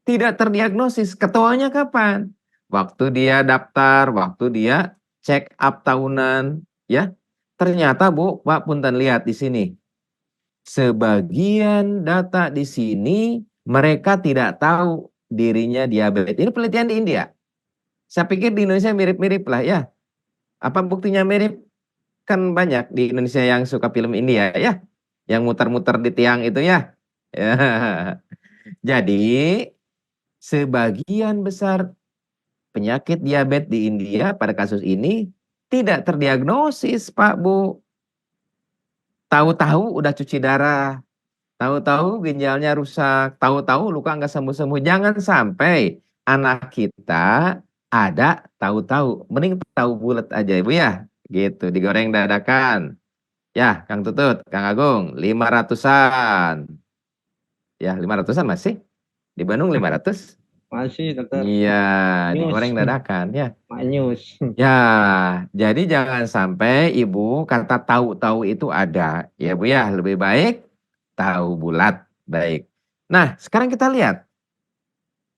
Tidak terdiagnosis. Ketahuannya kapan? Waktu dia daftar, waktu dia check up tahunan, ya. Ternyata Bu, Pak Punten lihat di sini. Sebagian data di sini mereka tidak tahu dirinya diabetes. Ini penelitian di India. Saya pikir di Indonesia mirip-mirip lah ya. Apa buktinya mirip? Kan banyak di Indonesia yang suka film India ya. Yang muter-muter di tiang itu ya. Ya. Jadi sebagian besar penyakit diabetes di India pada kasus ini tidak terdiagnosis, Pak Bu. Tahu-tahu udah cuci darah, tahu-tahu ginjalnya rusak, tahu-tahu luka nggak sembuh-sembuh. Jangan sampai anak kita ada tahu-tahu. Mending tahu bulat aja Ibu ya. Gitu, digoreng dadakan. Ya, Kang Tutut, Kang Agung, 500-an. Ya, 500-an masih? Di Bandung 500? Masih dokter. Iya, News. digoreng dadakan ya. News. Ya, jadi jangan sampai Ibu kata tahu-tahu itu ada. Ya Bu ya, lebih baik tahu bulat. Baik. Nah, sekarang kita lihat.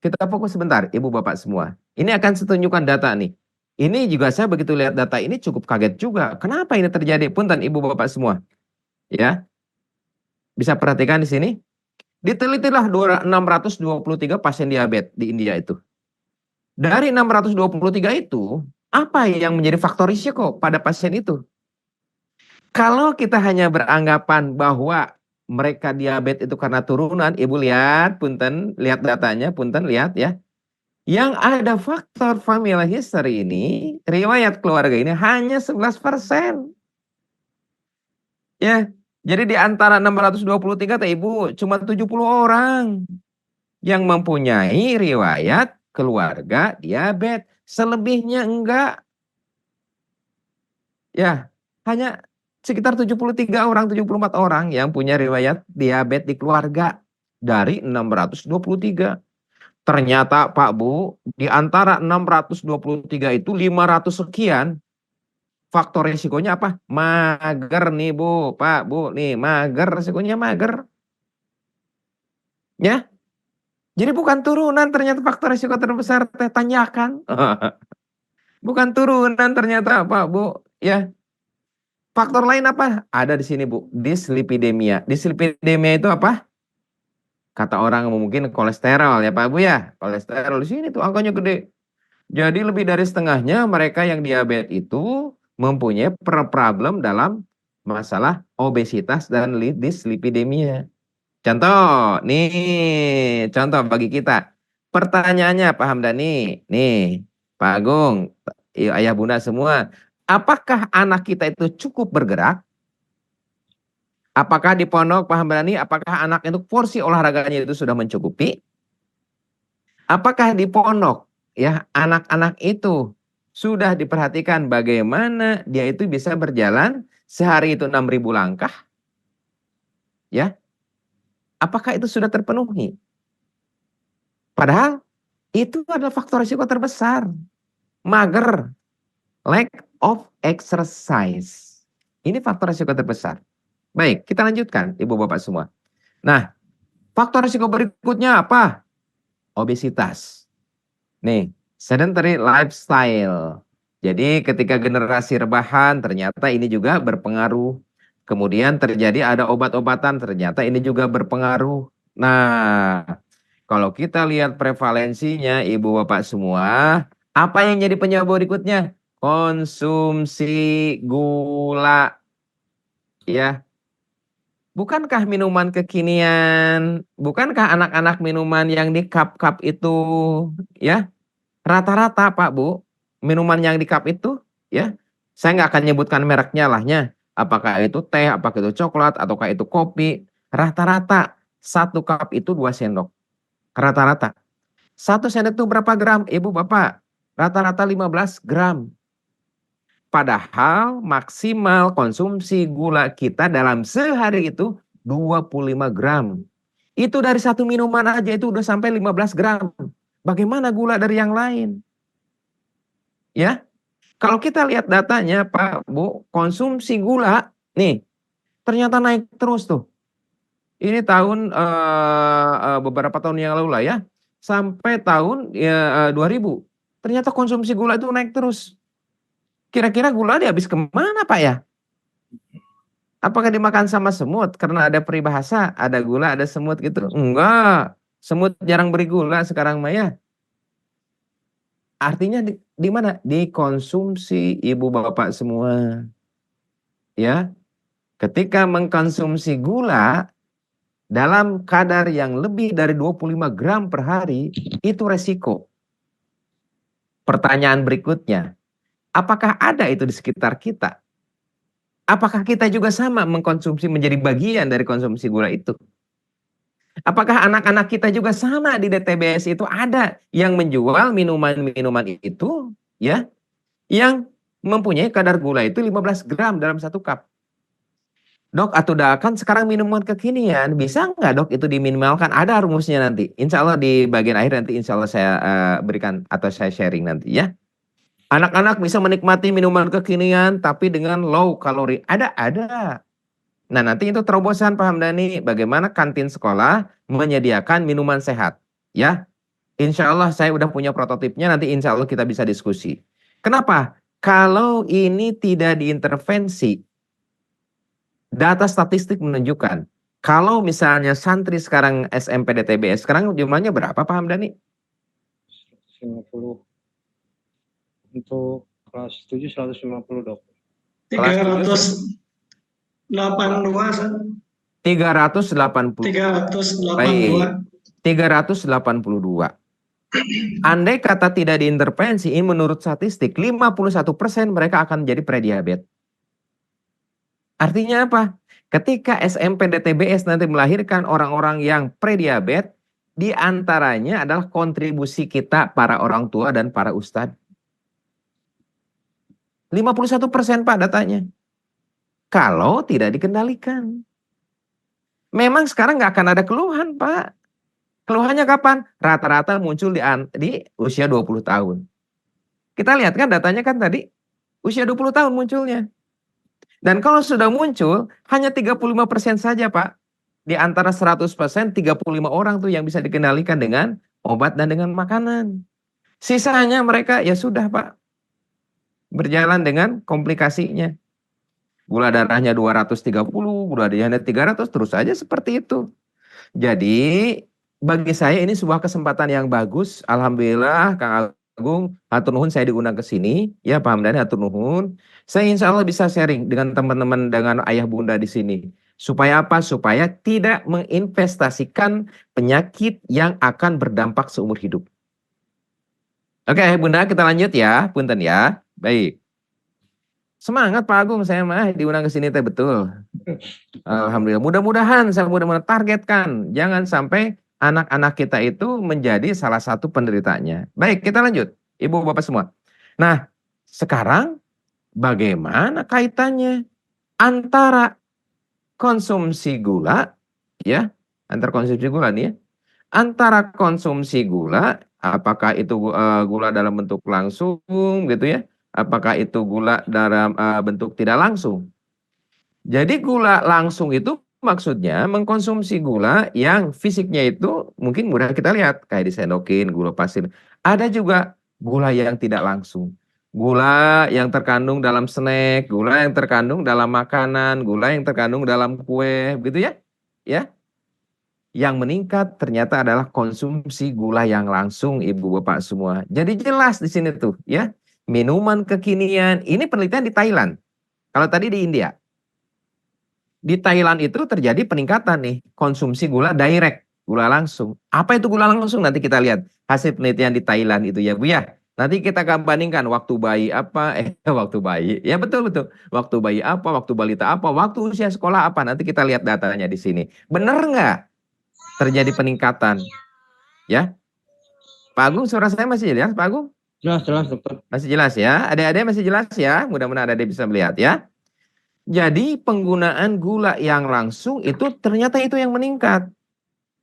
Kita fokus sebentar, Ibu Bapak semua. Ini akan saya tunjukkan data nih. Ini juga saya begitu lihat data ini cukup kaget juga. Kenapa ini terjadi? Punten Ibu Bapak semua. Ya, bisa perhatikan di sini. Ditelitilah 623 pasien diabetes di India itu. Dari 623 itu, apa yang menjadi faktor risiko pada pasien itu? Kalau kita hanya beranggapan bahwa mereka diabetes itu karena turunan, Ibu lihat, punten, lihat datanya, punten, lihat ya. Yang ada faktor family history ini, riwayat keluarga ini hanya 11%. Ya, jadi di antara 623 Ibu cuma 70 orang yang mempunyai riwayat keluarga diabetes. Selebihnya enggak. Ya, hanya sekitar 73 orang, 74 orang yang punya riwayat diabetes di keluarga dari 623. Ternyata Pak Bu, di antara 623 itu 500 sekian faktor risikonya apa? Mager nih Bu, Pak Bu, nih mager, risikonya mager. Ya, jadi bukan turunan ternyata faktor risiko terbesar tanyakan. Bukan turunan ternyata Pak Bu, ya. Faktor lain apa? Ada di sini Bu, dislipidemia. Dislipidemia itu apa? Kata orang mungkin kolesterol ya Pak Bu ya. Kolesterol di sini tuh angkanya gede. Jadi lebih dari setengahnya mereka yang diabetes itu mempunyai problem dalam masalah obesitas dan dislipidemia. Contoh, nih contoh bagi kita. Pertanyaannya Pak Hamdani, nih Pak Agung, ayah bunda semua. Apakah anak kita itu cukup bergerak? Apakah di pondok Pak Hamdani, apakah anak itu porsi olahraganya itu sudah mencukupi? Apakah di pondok ya anak-anak itu sudah diperhatikan bagaimana dia itu bisa berjalan sehari itu 6.000 langkah? Ya. Apakah itu sudah terpenuhi? Padahal itu adalah faktor risiko terbesar. Mager, lack of exercise. Ini faktor risiko terbesar. Baik, kita lanjutkan Ibu Bapak semua. Nah, faktor risiko berikutnya apa? Obesitas. Nih, sedentary lifestyle. Jadi ketika generasi rebahan ternyata ini juga berpengaruh. Kemudian terjadi ada obat-obatan ternyata ini juga berpengaruh. Nah, kalau kita lihat prevalensinya Ibu Bapak semua, apa yang jadi penyebab berikutnya? Konsumsi gula. Ya, bukankah minuman kekinian, bukankah anak-anak minuman yang di cup-cup itu ya? Rata-rata Pak Bu, minuman yang di cup itu ya, saya nggak akan nyebutkan mereknya lahnya. Apakah itu teh, apakah itu coklat, ataukah itu kopi. Rata-rata satu cup itu 2 sendok. Rata-rata. 1 sendok itu berapa gram? Ibu Bapak, rata-rata 15 gram. Padahal maksimal konsumsi gula kita dalam sehari itu 25 gram. Itu dari satu minuman aja itu udah sampai 15 gram. Bagaimana gula dari yang lain? Ya, kalau kita lihat datanya Pak Bu, konsumsi gula nih ternyata naik terus tuh. Ini tahun beberapa tahun yang lalu lah ya. sampai tahun 2000. Ternyata konsumsi gula itu naik terus. Kira-kira gula dihabis kemana Pak ya? Apakah dimakan sama semut? Karena ada peribahasa, ada gula, ada semut gitu. Enggak. Semut jarang beri gula sekarang mah ya. Artinya di mana? Dikonsumsi ibu bapak semua. Ya. Ketika mengkonsumsi gula dalam kadar yang lebih dari 25 gram per hari, itu resiko. Pertanyaan berikutnya, apakah ada itu di sekitar kita? Apakah kita juga sama mengkonsumsi menjadi bagian dari konsumsi gula itu? Apakah anak-anak kita juga sama di DTBS itu ada yang menjual minuman-minuman itu ya yang mempunyai kadar gula itu 15 gram dalam 1 cup? Dok, atau kan sekarang minuman kekinian, bisa nggak dok itu diminimalkan? Ada rumusnya nanti. Insya Allah di bagian akhir nanti insya Allah saya berikan atau saya sharing nanti ya. Anak-anak bisa menikmati minuman kekinian tapi dengan low kalori. Ada. Nah nanti itu terobosan Pak Hamdani, bagaimana kantin sekolah menyediakan minuman sehat. Ya, insya Allah saya udah punya prototipnya, nanti insya Allah kita bisa diskusi. Kenapa? Kalau ini tidak diintervensi, data statistik menunjukkan, kalau misalnya santri sekarang SMP DTBS, sekarang jumlahnya berapa Pak Hamdani? 50. Untuk kelas 7 150 dok. 382. 382. Baik. 382. Andai kata tidak diintervensi, ini menurut statistik 51% mereka akan menjadi prediabetes. Artinya apa? Ketika SMP DTBS nanti melahirkan orang-orang yang prediabetes, di antaranya adalah kontribusi kita para orang tua dan para ustadz. 51% Pak datanya. Kalau tidak dikendalikan. Memang sekarang nggak akan ada keluhan Pak. Keluhannya kapan? Rata-rata muncul di usia 20 tahun. Kita lihat kan datanya kan tadi, usia 20 tahun munculnya. Dan kalau sudah muncul, hanya 35% saja Pak. Di antara 100%, 35 orang tuh yang bisa dikendalikan dengan obat dan dengan makanan. Sisanya mereka ya sudah Pak. Berjalan dengan komplikasinya. Gula darahnya 230, gula darahnya 300, terus saja seperti itu. Jadi bagi saya ini sebuah kesempatan yang bagus. Alhamdulillah Kang Agung, hatur nuhun saya diundang ke sini. Ya Pak Hamdani, hatur nuhun. Saya insya Allah bisa sharing dengan teman-teman, dengan ayah bunda di sini. Supaya apa? Supaya tidak menginvestasikan penyakit yang akan berdampak seumur hidup. Oke bunda, kita lanjut ya. Punten ya. Baik. Semangat Pak Agung, saya mah diundang ke sini teh betul. Alhamdulillah. Mudah-mudahan saya targetkan jangan sampai anak-anak kita itu menjadi salah satu penderitanya. Baik, kita lanjut. Ibu Bapak semua. Nah, sekarang bagaimana kaitannya antara konsumsi gula ya, antara konsumsi gula nih ya. Antara konsumsi gula, apakah itu gula dalam bentuk langsung gitu ya? Apakah itu gula dalam bentuk tidak langsung? Jadi gula langsung itu maksudnya mengkonsumsi gula yang fisiknya itu mungkin mudah kita lihat kayak disendokin, gula pasir. Ada juga gula yang tidak langsung. Gula yang terkandung dalam snack, gula yang terkandung dalam makanan, gula yang terkandung dalam kue, gitu ya. Ya. Yang meningkat ternyata adalah konsumsi gula yang langsung Ibu Bapak semua. Jadi jelas di sini tuh ya. Minuman kekinian, ini penelitian di Thailand. Kalau tadi di India. Di Thailand itu terjadi peningkatan nih konsumsi gula direct, gula langsung. Apa itu gula langsung? Nanti kita lihat hasil penelitian di Thailand itu ya Bu ya. Nanti kita akan bandingkan waktu bayi apa, waktu bayi. Ya betul. Waktu bayi apa, waktu balita apa, waktu usia sekolah apa. Nanti kita lihat datanya di sini. Benar nggak terjadi peningkatan? Ya. Pak Agung, suara saya masih jelas Pak Agung? Jelas dokter. Masih jelas ya? Adik-adik masih jelas ya? Mudah-mudahan adik bisa melihat ya. Jadi penggunaan gula yang langsung itu ternyata itu yang meningkat.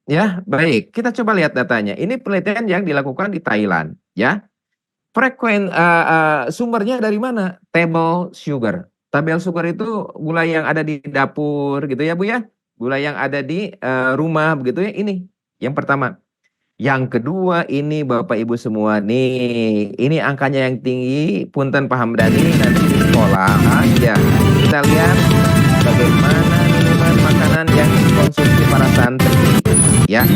Ya, baik. Kita coba lihat datanya. Ini penelitian yang dilakukan di Thailand, ya. Sumbernya dari mana? Table sugar. Table sugar itu gula yang ada di dapur gitu ya, Bu ya. Gula yang ada di rumah begitu ya. Ini yang pertama. Yang kedua ini Bapak Ibu semua nih, ini angkanya yang tinggi, punten Pak Hamdani nanti di sekolah ya kita lihat bagaimana minuman makanan yang dikonsumsi para santri ya.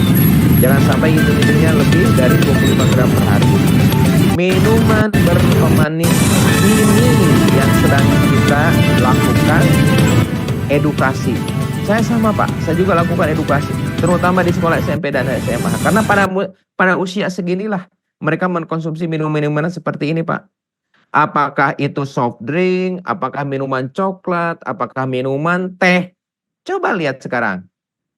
Jangan sampai hitung-hitungnya lebih dari 25 gram per hari. Minuman berpemanis ini yang sedang kita lakukan edukasi. Saya sama Pak, saya juga lakukan edukasi, terutama di sekolah SMP dan SMA. Karena pada usia seginilah mereka mengkonsumsi minuman-minuman seperti ini Pak. Apakah itu soft drink, apakah minuman coklat, apakah minuman teh. Coba lihat sekarang,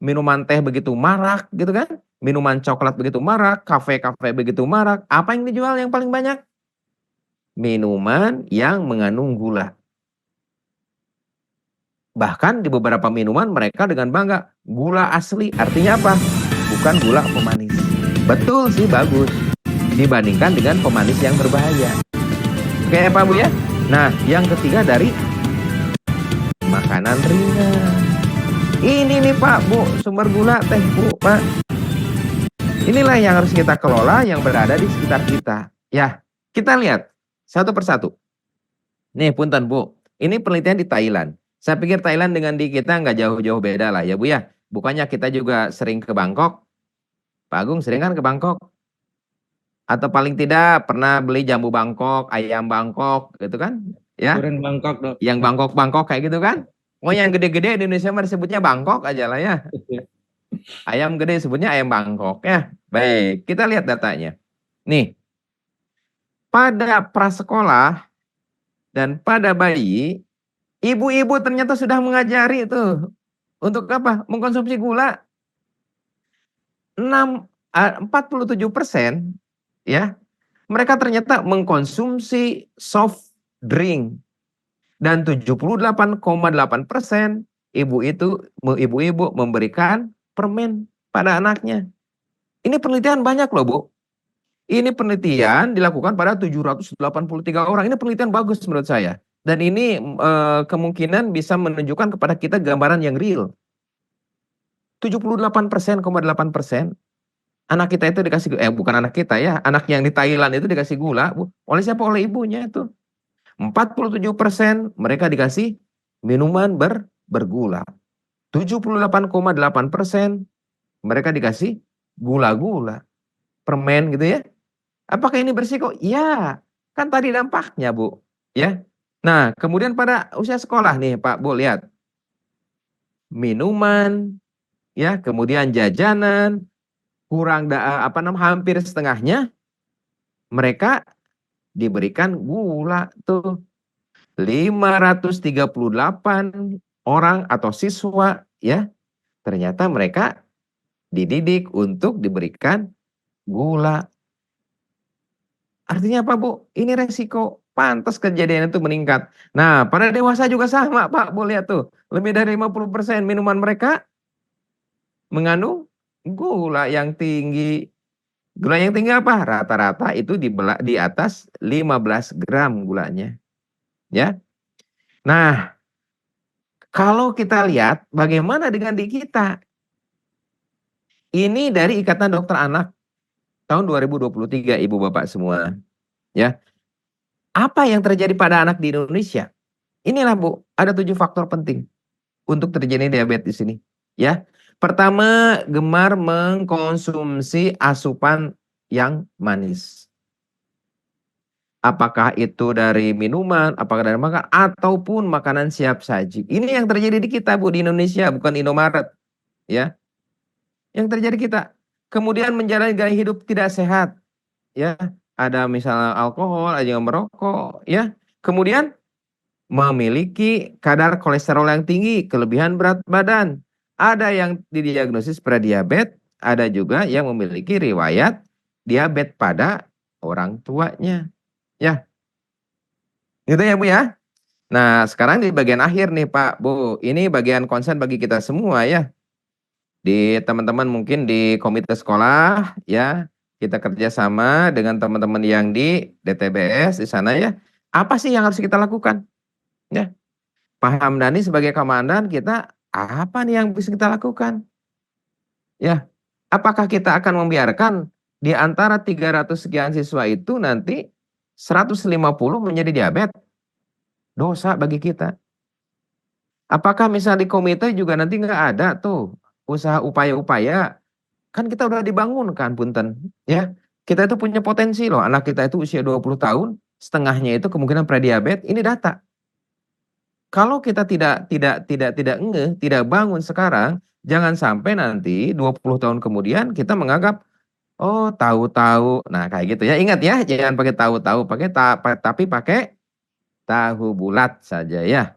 minuman teh begitu marak gitu kan. Minuman coklat begitu marak, kafe-kafe begitu marak. Apa yang dijual yang paling banyak? Minuman yang mengandung gula. Bahkan di beberapa minuman mereka dengan bangga, gula asli. Artinya apa? Bukan gula pemanis. Betul sih, bagus. Dibandingkan dengan pemanis yang berbahaya. Oke Pak Bu ya? Nah, yang ketiga dari makanan ringan. Ini nih Pak Bu, sumber gula teh Bu, Pak. Inilah yang harus kita kelola yang berada di sekitar kita. Ya, kita lihat satu persatu. Nih punten Bu, ini penelitian di Thailand. Saya pikir Thailand dengan di kita nggak jauh-jauh beda lah ya Bu ya. Bukannya kita juga sering ke Bangkok. Pak Agung sering kan ke Bangkok? Atau paling tidak pernah beli jambu Bangkok, ayam Bangkok gitu kan? Ya, Durian Bangkok dok. yang Bangkok-Bangkok kayak gitu kan? Oh yang gede-gede di Indonesia mah disebutnya Bangkok aja lah ya. Ayam gede sebutnya ayam Bangkok ya. Baik, kita lihat datanya. Nih, pada prasekolah dan pada bayi, ibu-ibu ternyata sudah mengajari itu untuk apa? Mengkonsumsi gula. 47% ya. Mereka ternyata mengkonsumsi soft drink dan 78,8% ibu-ibu memberikan permen pada anaknya. Ini penelitian banyak loh, Bu. Ini penelitian dilakukan pada 783 orang. Ini penelitian bagus menurut saya. Dan ini kemungkinan bisa menunjukkan kepada kita gambaran yang real. 78,8% anak kita itu dikasih, bukan anak kita ya, anak yang di Thailand itu dikasih gula, Bu. Oleh siapa? Oleh ibunya itu. 47% mereka dikasih minuman bergula. 78,8% mereka dikasih gula-gula, permen gitu ya. Apakah ini bersiko? Ya, kan tadi dampaknya, Bu. Ya. Nah, kemudian pada usia sekolah nih, Pak, Bu, lihat. Minuman, ya, kemudian jajanan, hampir setengahnya mereka diberikan gula tuh. 538 orang atau siswa ya, ternyata mereka dididik untuk diberikan gula. Artinya apa, Bu? Ini resiko, pantas kejadian itu meningkat. Nah, pada dewasa juga sama, Pak. Bu, lihat tuh. Lebih dari 50% minuman mereka mengandung gula yang tinggi. Gula yang tinggi apa? Rata-rata itu di atas 15 gram gulanya. Ya. Nah, kalau kita lihat bagaimana dengan di kita. Ini dari Ikatan Dokter Anak tahun 2023, Ibu Bapak semua. Ya. Apa yang terjadi pada anak di Indonesia? Inilah, Bu, ada 7 faktor penting untuk terjadi diabetes ini. Ya. Pertama, gemar mengkonsumsi asupan yang manis. Apakah itu dari minuman, apakah dari makan, ataupun makanan siap saji. Ini yang terjadi di kita, Bu, di Indonesia, bukan Indomaret. Ya. Yang terjadi kita. Kemudian menjalani gaya hidup tidak sehat. Ya. Ada misalnya alkohol, ada yang merokok. Ya. Kemudian memiliki kadar kolesterol yang tinggi, kelebihan berat badan. Ada yang didiagnosis prediabetes, ada juga yang memiliki riwayat diabetes pada orang tuanya. Ya. Gitu ya, Bu ya. Nah, sekarang di bagian akhir nih, Pak, Bu. Ini bagian concern bagi kita semua ya. Di teman-teman mungkin di komite sekolah ya, kita kerjasama dengan teman-teman yang di DTBS di sana ya. Apa sih yang harus kita lakukan? Ya. Pak Hamdani sebagai komandan kita, apa nih yang bisa kita lakukan? Ya. Apakah kita akan membiarkan di antara 300 sekian siswa itu nanti 150 menjadi diabetes. Dosa bagi kita. Apakah misalnya di komite juga nanti nggak ada tuh usaha upaya-upaya? Kan kita udah dibangunkan, punten. Ya, kita itu punya potensi loh. Anak kita itu usia 20 tahun, setengahnya itu kemungkinan prediabetes. Ini data. Kalau kita tidak ngeh, tidak bangun sekarang, jangan sampai nanti 20 tahun kemudian kita menganggap oh tahu-tahu. Nah, kayak gitu ya. Ingat ya, jangan pakai tahu-tahu, tapi pakai tahu bulat saja ya.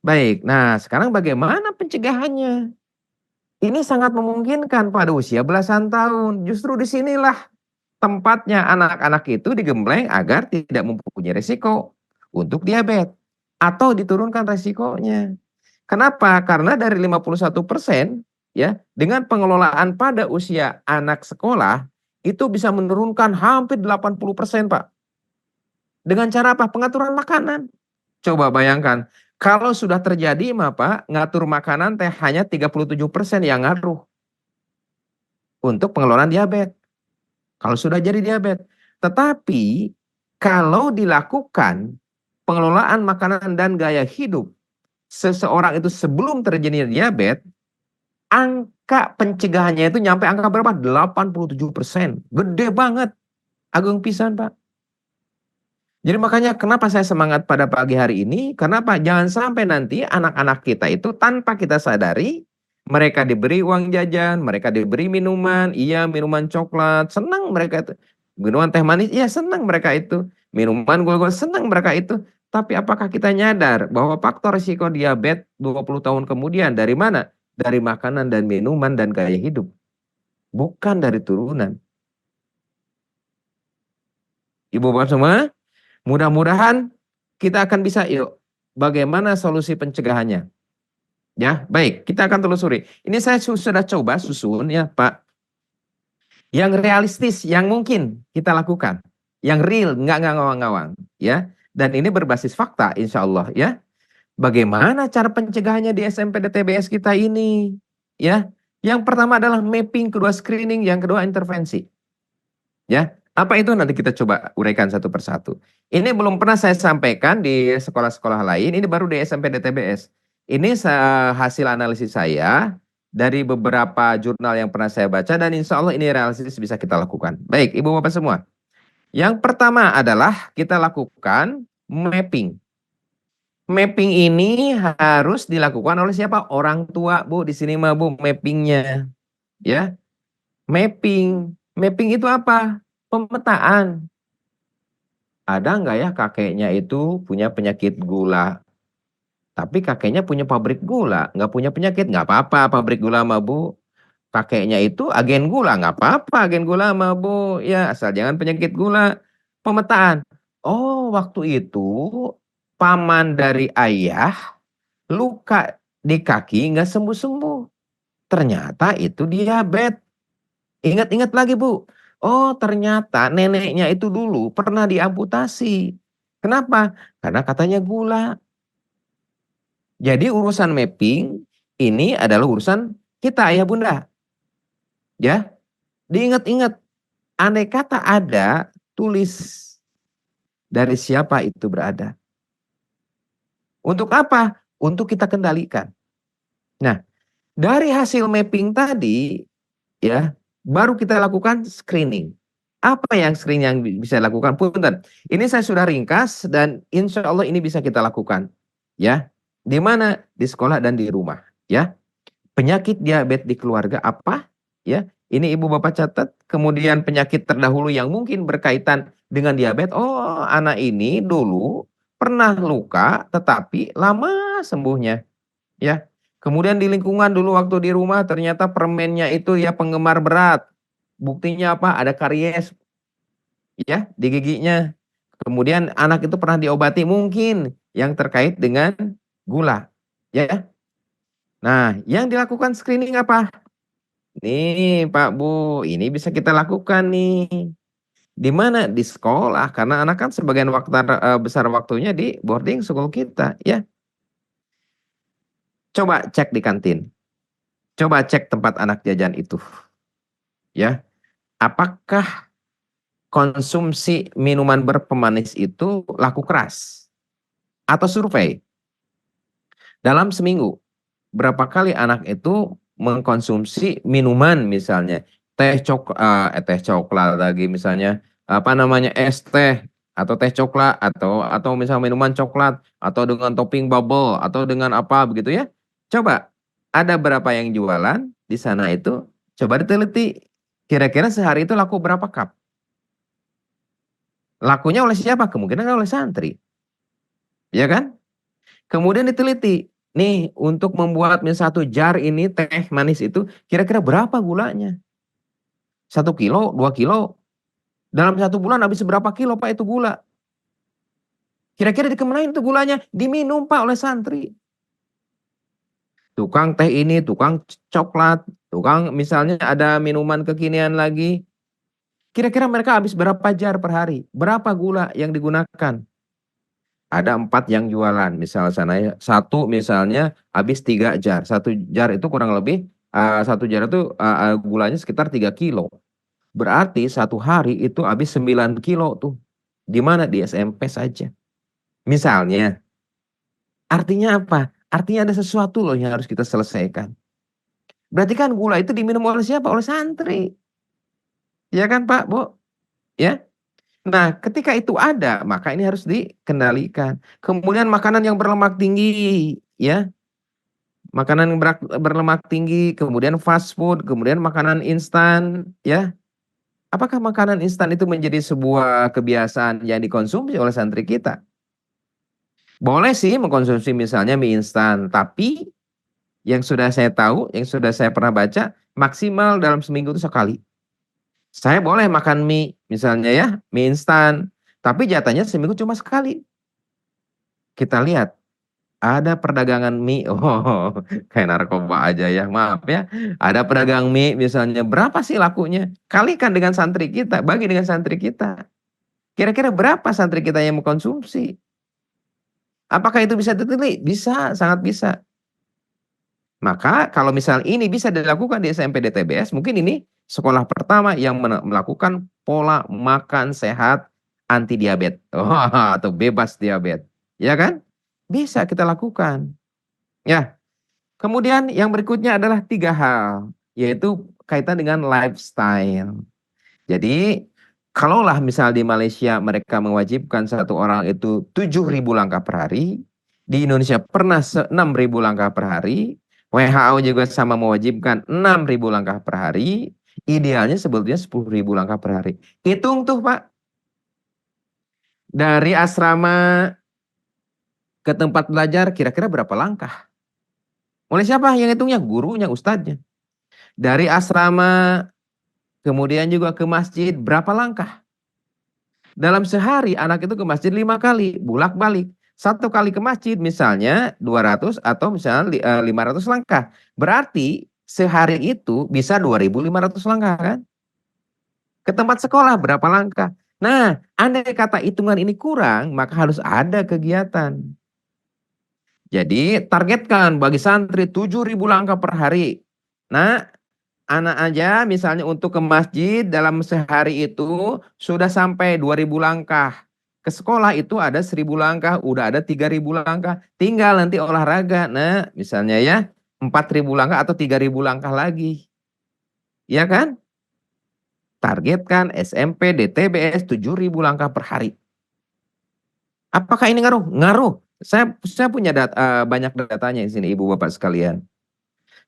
Baik. Nah, sekarang bagaimana pencegahannya? Ini sangat memungkinkan pada usia belasan tahun. Justru disinilah tempatnya anak-anak itu digembleng agar tidak mempunyai risiko untuk diabetes atau diturunkan risikonya. Kenapa? Karena dari 51% ya, dengan pengelolaan pada usia anak sekolah itu bisa menurunkan hampir 80%, Pak. Dengan cara apa? Pengaturan makanan. Coba bayangkan, kalau sudah terjadi Pak, ngatur makanan teh hanya 37% yang ngaruh untuk pengelolaan diabetes. Kalau sudah jadi diabetes. Tetapi kalau dilakukan pengelolaan makanan dan gaya hidup seseorang itu sebelum terjadi diabetes, angka pencegahannya itu nyampe angka berapa? 87%. Gede banget. Agung pisan, Pak. Jadi makanya kenapa saya semangat pada pagi hari ini? Kenapa? Jangan sampai nanti anak-anak kita itu tanpa kita sadari, mereka diberi uang jajan, mereka diberi minuman, iya minuman coklat, senang mereka itu. Minuman teh manis, iya senang mereka itu. Minuman gula-gula, senang mereka itu. Tapi apakah kita nyadar bahwa faktor risiko diabetes 20 tahun kemudian dari mana? Dari makanan dan minuman dan gaya hidup. Bukan dari turunan. Ibu bapak semua, mudah-mudahan kita akan bisa, yuk, bagaimana solusi pencegahannya. Ya, baik, kita akan telusuri. Ini saya sudah coba susun ya, Pak. Yang realistis, yang mungkin kita lakukan. Yang real, nggak ngawang-ngawang. Ya, dan ini berbasis fakta, insya Allah. Ya, bagaimana cara pencegahannya di SMP DTBS kita ini? Ya, yang pertama adalah mapping, kedua screening, yang kedua intervensi. Ya, apa itu nanti kita coba uraikan satu persatu. Ini belum pernah saya sampaikan di sekolah-sekolah lain, ini baru di SMP DTBS. Ini hasil analisis saya dari beberapa jurnal yang pernah saya baca dan insya Allah ini realistis bisa kita lakukan. Baik, Ibu Bapak semua. Yang pertama adalah kita lakukan mapping. Mapping ini harus dilakukan oleh siapa? Orang tua, Bu. Di sini mah, Bu, mappingnya. Ya, mapping. Mapping itu apa? Pemetaan. Ada nggak ya kakeknya itu punya penyakit gula, tapi kakeknya punya pabrik gula, nggak punya penyakit, nggak apa-apa pabrik gula mah Bu. Kakeknya itu agen gula, nggak apa-apa agen gula mah Bu. Ya asal jangan penyakit gula. Pemetaan. Oh waktu itu paman dari ayah luka di kaki nggak sembuh-sembuh. Ternyata itu diabetes. Ingat-ingat lagi Bu. Oh ternyata neneknya itu dulu pernah diamputasi. Kenapa? Karena katanya gula. Jadi urusan mapping ini adalah urusan kita ayah bunda. Ya, diingat-ingat. Andai kata ada, tulis dari siapa itu berada. Untuk apa? Untuk kita kendalikan. Nah, dari hasil mapping tadi, ya, baru kita lakukan screening. Apa yang screening yang bisa dilakukan? Punten. Ini saya sudah ringkas dan insya Allah ini bisa kita lakukan. Ya, di mana? Di sekolah dan di rumah. Ya, penyakit diabetes di keluarga apa? Ya, ini ibu bapak catat. Kemudian penyakit terdahulu yang mungkin berkaitan dengan diabetes. Oh, anak ini dulu pernah luka, tetapi lama sembuhnya. Ya, kemudian di lingkungan dulu waktu di rumah ternyata permennya itu ya penggemar berat. Buktinya apa? Ada karies ya di giginya. Kemudian anak itu pernah diobati mungkin yang terkait dengan gula. Ya. Nah, yang dilakukan screening apa? Nih Pak Bu, ini bisa kita lakukan nih. Di mana? Di sekolah. Karena anak kan sebagian besar waktunya di boarding school kita. Ya. Coba cek di kantin. Coba cek tempat anak jajan itu. Ya. apakah konsumsi minuman berpemanis itu laku keras? Atau survei, dalam seminggu, berapa kali anak itu mengkonsumsi minuman misalnya, teh coklat lagi misalnya, apa namanya, es teh, atau teh coklat, atau misalnya minuman coklat, atau dengan topping bubble, atau dengan apa begitu ya. Coba, ada berapa yang jualan di sana itu, coba diteliti, kira-kira sehari itu laku berapa cup? Lakunya oleh siapa? Kemungkinan oleh santri, ya kan? Kemudian diteliti, nih untuk membuat satu jar ini teh manis itu kira-kira berapa gulanya? 1 kilo, 2 kilo. Dalam 1 bulan habis berapa kilo Pak itu gula? Kira-kira dikemanain itu gulanya? Diminum Pak oleh santri. Tukang teh ini, tukang coklat, tukang misalnya ada minuman kekinian lagi. Kira-kira mereka habis berapa jar per hari? Berapa gula yang digunakan? Ada 4 yang jualan, misal sana ya. Satu misalnya habis 3 jar. 1 jar itu kurang lebih, 1 jar itu gulanya sekitar 3 kilo. Berarti 1 hari itu habis 9 kilo tuh. Di mana? Di SMP saja. Misalnya. Artinya apa? Artinya ada sesuatu loh yang harus kita selesaikan. Berarti kan gula itu diminum oleh siapa? Oleh santri. Ya kan Pak, Bu? Ya. Nah, ketika itu ada, maka ini harus dikendalikan. Kemudian makanan yang berlemak tinggi, ya. Makanan yang berlemak tinggi, kemudian fast food, kemudian makanan instan, ya. Apakah makanan instan itu menjadi sebuah kebiasaan yang dikonsumsi oleh santri kita? Boleh sih mengkonsumsi misalnya mie instan, tapi yang sudah saya tahu, yang sudah saya pernah baca, maksimal dalam seminggu itu sekali. Saya boleh makan mie, misalnya ya, mie instan, tapi jatahnya seminggu cuma sekali. Kita lihat, ada perdagangan mie, oh kayak narkoba aja ya, maaf ya. Ada pedagang mie misalnya, berapa sih lakunya? Kalikan dengan santri kita, bagi dengan santri kita. Kira-kira berapa santri kita yang mengkonsumsi? Apakah itu bisa diteliti? Bisa, sangat bisa. Maka kalau misal ini bisa dilakukan di SMP DTBS, mungkin ini sekolah pertama yang melakukan pola makan sehat anti diabetes, atau bebas diabetes. Ya kan? Bisa kita lakukan. Ya. Kemudian yang berikutnya adalah 3 hal, yaitu kaitan dengan lifestyle. Jadi, kalaulah misal di Malaysia mereka mewajibkan satu orang itu 7.000 langkah per hari, di Indonesia pernah 6.000 langkah per hari, WHO juga sama mewajibkan 6.000 langkah per hari, idealnya sebetulnya 10.000 langkah per hari. Hitung tuh Pak, dari asrama ke tempat belajar kira-kira berapa langkah? Oleh siapa yang hitungnya? Gurunya, ustadznya. Dari asrama kemudian juga ke masjid berapa langkah? Dalam sehari anak itu ke masjid 5 kali, bolak-balik. 1 kali ke masjid misalnya 200 atau misalnya 500 langkah. Berarti sehari itu bisa 2.500 langkah kan? Ke tempat sekolah berapa langkah? Nah, andai kata hitungan ini kurang, maka harus ada kegiatan. Jadi targetkan bagi santri 7.000 langkah per hari. Nah, anak aja misalnya untuk ke masjid dalam sehari itu sudah sampai 2.000 langkah. Ke sekolah itu ada 1.000 langkah, udah ada 3.000 langkah. Tinggal nanti olahraga. Nah, misalnya ya 4.000 langkah atau 3.000 langkah lagi. Ya kan? Targetkan SMP DTBS 7.000 langkah per hari. Apakah ini ngaruh? Ngaruh. Saya punya banyak datanya di sini Ibu Bapak sekalian.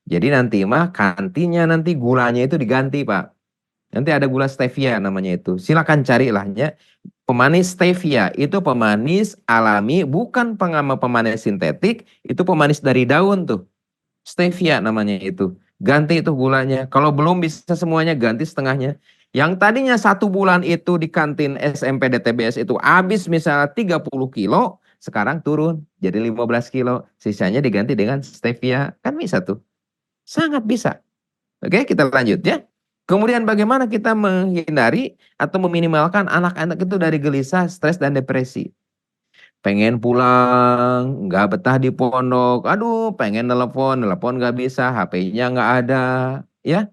Jadi nanti mah kantinnya nanti gulanya itu diganti Pak. Nanti ada gula stevia namanya itu. Silakan carilah ya. Pemanis stevia itu pemanis alami, bukan pemanis sintetik. Itu pemanis dari daun tuh. Stevia namanya itu. Ganti itu gulanya. Kalau belum bisa semuanya ganti setengahnya. Yang tadinya 1 bulan itu di kantin SMP DTBS itu habis misalnya 30 kilo. Sekarang turun jadi 15 kilo. Sisanya diganti dengan stevia. Kan bisa tuh. Sangat bisa. Oke, kita lanjut ya. Kemudian bagaimana kita menghindari atau meminimalkan anak-anak itu dari gelisah, stres, dan depresi. Pengen pulang, nggak betah di pondok. Aduh, pengen nelpon nggak bisa, HP-nya nggak ada. Ya,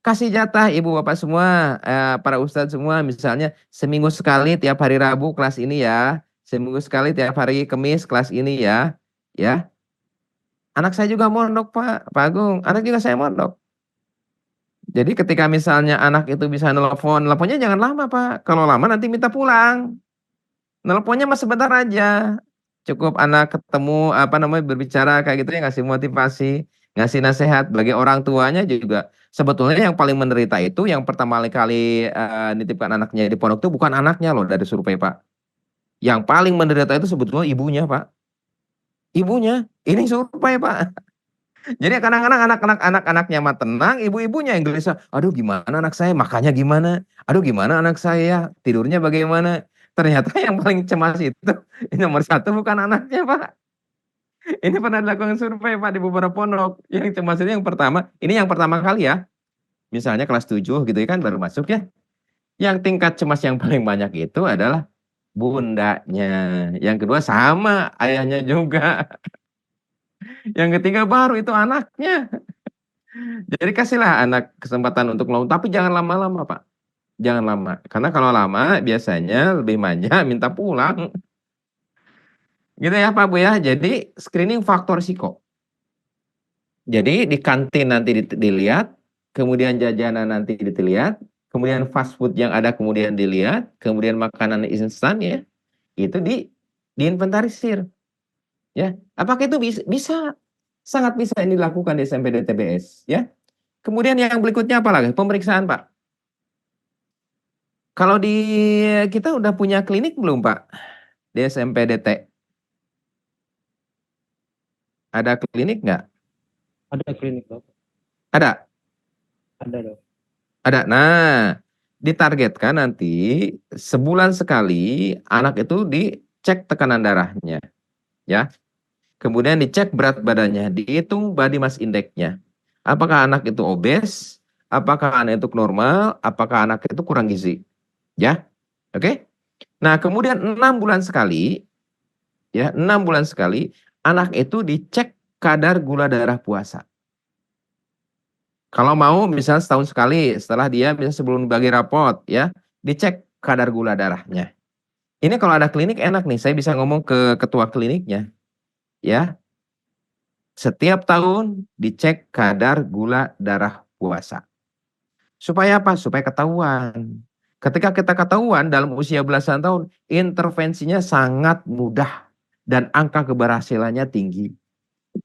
kasih jatah ibu bapak semua, para ustadz semua, misalnya seminggu sekali tiap hari Rabu kelas ini ya, seminggu sekali tiap hari Kamis kelas ini ya, ya. Anak saya juga mondok Pak Agung, anak juga saya mondok. Jadi ketika misalnya anak itu bisa nelponnya jangan lama Pak. Kalau lama nanti minta pulang. Nelponnya mas sebentar aja. Cukup anak ketemu apa namanya berbicara kayak gitu ya, ngasih motivasi, ngasih nasihat bagi orang tuanya juga. Sebetulnya yang paling menderita itu yang pertama kali nitipkan anaknya di pondok itu bukan anaknya loh dari survei Pak. Yang paling menderita itu sebetulnya ibunya Pak. Ibunya. Ini survei Pak. Jadi kadang-kadang anak-anaknya mah tenang, ibu-ibunya yang gelisah. Aduh gimana anak saya, makannya gimana? Aduh gimana anak saya, tidurnya bagaimana? Ternyata yang paling cemas itu nomor satu bukan anaknya Pak. Ini pernah dilakukan survei Pak di beberapa pondok. Yang cemas itu yang pertama, ini yang pertama kali ya. Misalnya kelas 7 gitu ya kan baru masuk ya. Yang tingkat cemas yang paling banyak itu adalah bundanya. Yang kedua sama ayahnya juga. Yang ketiga baru itu anaknya. Jadi kasihlah anak kesempatan untuk ngomong, tapi jangan lama-lama, Pak. Jangan lama. Karena kalau lama biasanya lebih manja minta pulang. Gitu ya, Pak Bu ya. Jadi screening faktor risiko. Jadi di kantin nanti dilihat, kemudian jajanan nanti dilihat, kemudian fast food yang ada kemudian dilihat, kemudian makanan instan ya, itu diinventarisir. Ya, apakah itu bisa? Sangat bisa ini dilakukan di SMP dan TBS, ya. Kemudian yang berikutnya apa lagi? Pemeriksaan, Pak. Kalau di kita udah punya klinik belum, Pak? Di SMP DT. Ada klinik nggak? Ada klinik dok. Ada. Ada dok. Ada. Nah, ditargetkan nanti sebulan sekali anak itu dicek tekanan darahnya, ya. Kemudian dicek berat badannya, dihitung body mass index-nya. Apakah anak itu obes? Apakah anak itu normal? Apakah anak itu kurang gizi? Ya, oke? Nah, kemudian 6 bulan sekali, ya 6 bulan sekali, anak itu dicek kadar gula darah puasa. Kalau mau misalnya setahun sekali, setelah dia misalnya sebelum bagi rapot, ya dicek kadar gula darahnya. Ini kalau ada klinik enak nih, saya bisa ngomong ke ketua kliniknya, ya. Setiap tahun dicek kadar gula darah puasa. Supaya apa? Supaya ketahuan. Ketika kita ketahuan dalam usia belasan tahun, intervensinya sangat mudah dan angka keberhasilannya tinggi.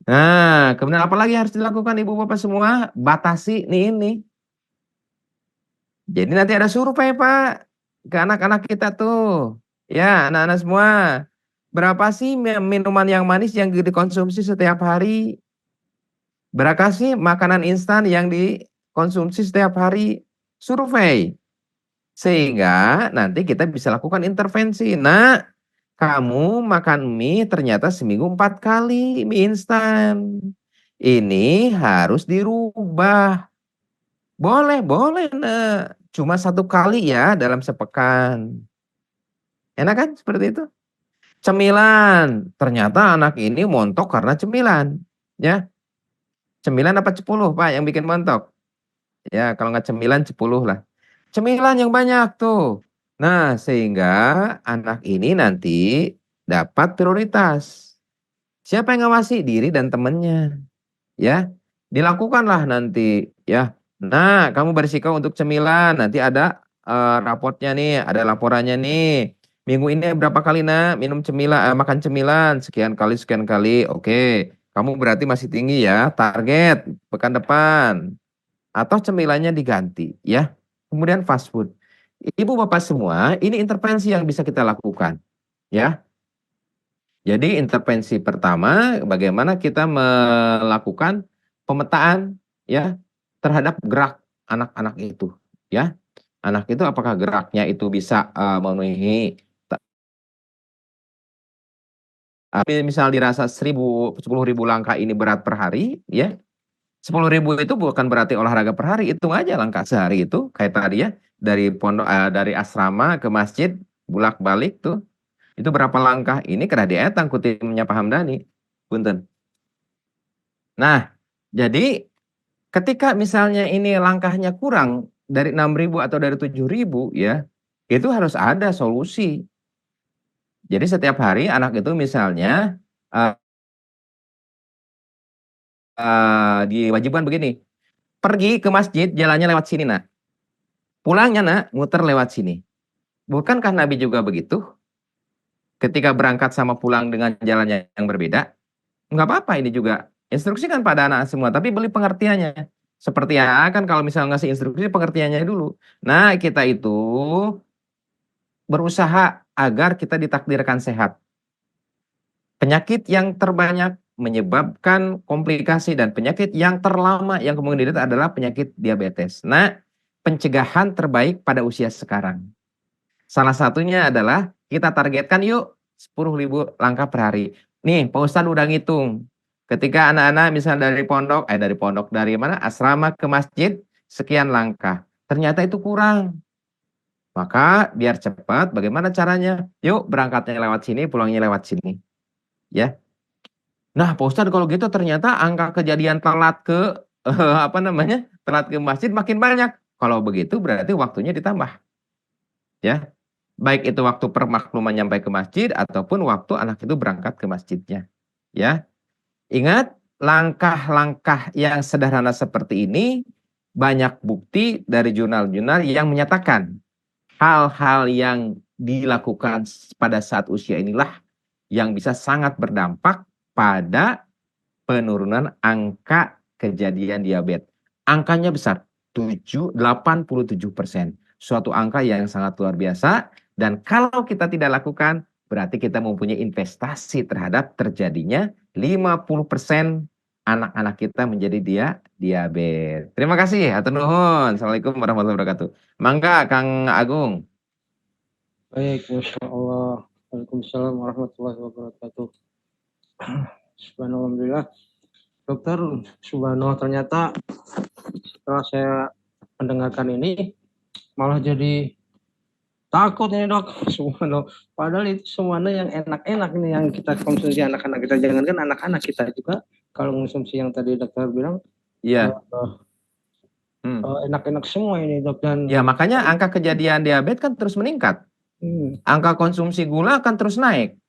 Nah, kemudian apa lagi harus dilakukan Ibu Bapak semua? Batasi nih ini. Jadi nanti ada survei Pak ke anak-anak kita tuh. Ya, anak-anak semua. Berapa sih minuman yang manis yang dikonsumsi setiap hari? Berapa sih makanan instan yang dikonsumsi setiap hari? Survei. Sehingga nanti kita bisa lakukan intervensi. Nah, kamu makan mie ternyata seminggu 4 kali mie instan. Ini harus dirubah. Boleh, boleh. Nah, cuma 1 kali ya dalam sepekan. Enak kan seperti itu? Cemilan. Ternyata anak ini montok karena cemilan. Ya, cemilan apa 10 Pak yang bikin montok? Ya, kalau nggak cemilan 10 lah. Cemilan yang banyak tuh. Nah, sehingga anak ini nanti dapat prioritas. Siapa yang ngawasi? Diri dan temannya. Ya, dilakukanlah nanti. Ya, nah kamu berisiko untuk cemilan. Nanti ada raportnya nih, ada laporannya nih. Minggu ini berapa kali nak minum cemilan, makan cemilan sekian kali. Oke, kamu berarti masih tinggi ya. Target pekan depan atau cemilannya diganti ya. Kemudian fast food. Ibu Bapak semua, ini intervensi yang bisa kita lakukan ya. Jadi intervensi pertama bagaimana kita melakukan pemetaan ya terhadap gerak anak-anak itu ya. Anak itu apakah geraknya itu bisa memenuhi misal dirasa 10.000 langkah ini berat per hari ya. 10.000 itu bukan berarti olahraga per hari, hitung aja langkah sehari itu kayak tadi ya dari pondok dari asrama ke masjid bolak-balik tuh itu berapa langkah ini kena dietang kutipnya Pak Hamdani. Punten. Nah, jadi Ketika misalnya ini langkahnya kurang dari 6.000 atau dari 7.000 ya, itu harus ada solusi. Jadi setiap hari anak itu misalnya diwajibkan begini, pergi ke masjid jalannya lewat sini nak, pulangnya nak muter lewat sini. Bukankah Nabi juga begitu? Ketika berangkat sama pulang dengan jalannya yang berbeda, nggak apa-apa ini juga. Instruksikan pada anak semua, tapi beli pengertiannya. Seperti ya kan kalau misalnya ngasih instruksi pengertiannya dulu. Nah kita itu berusaha agar kita ditakdirkan sehat. Penyakit yang terbanyak menyebabkan komplikasi dan penyakit yang terlama yang kemudian itu adalah penyakit diabetes. Nah, pencegahan terbaik pada usia sekarang. Salah satunya adalah kita targetkan yuk 10.000 langkah per hari. Nih, Pak Ustadz udah ngitung. Ketika anak-anak misalnya dari mana? Asrama ke masjid, sekian langkah. Ternyata itu kurang. Maka biar cepat, bagaimana caranya? Yuk berangkatnya lewat sini, pulangnya lewat sini. Ya. Nah, Pak Ustadz kalau gitu ternyata angka kejadian telat ke telat ke masjid makin banyak. Kalau begitu berarti waktunya ditambah. Ya. Baik itu waktu permakluman nyampe ke masjid ataupun waktu anak itu berangkat ke masjidnya. Ya. Ingat, langkah-langkah yang sederhana seperti ini banyak bukti dari jurnal-jurnal yang menyatakan hal-hal yang dilakukan pada saat usia inilah yang bisa sangat berdampak pada penurunan angka kejadian diabetes. Angkanya besar, 87%. Suatu angka yang sangat luar biasa. Dan kalau kita tidak lakukan, berarti kita mempunyai investasi terhadap terjadinya 50% anak-anak kita menjadi diabetes. Terima kasih. Hatur nuhun. Assalamualaikum warahmatullahi wabarakatuh. Mangga, Kang Agung. Baik, Masya Allah. Waalaikumsalam warahmatullahi wabarakatuh. Subhanallah. Dokter, subhanallah, ternyata setelah saya mendengarkan ini malah jadi takut ini dok. Subhanallah. Padahal itu semuanya yang enak-enak ini yang kita konsumsi anak-anak kita. Jangankan anak-anak kita juga kalau konsumsi yang tadi dokter bilang Iya. enak-enak semua ini dok. Dan ya makanya angka kejadian diabetes kan terus meningkat. Angka konsumsi gula akan terus naik.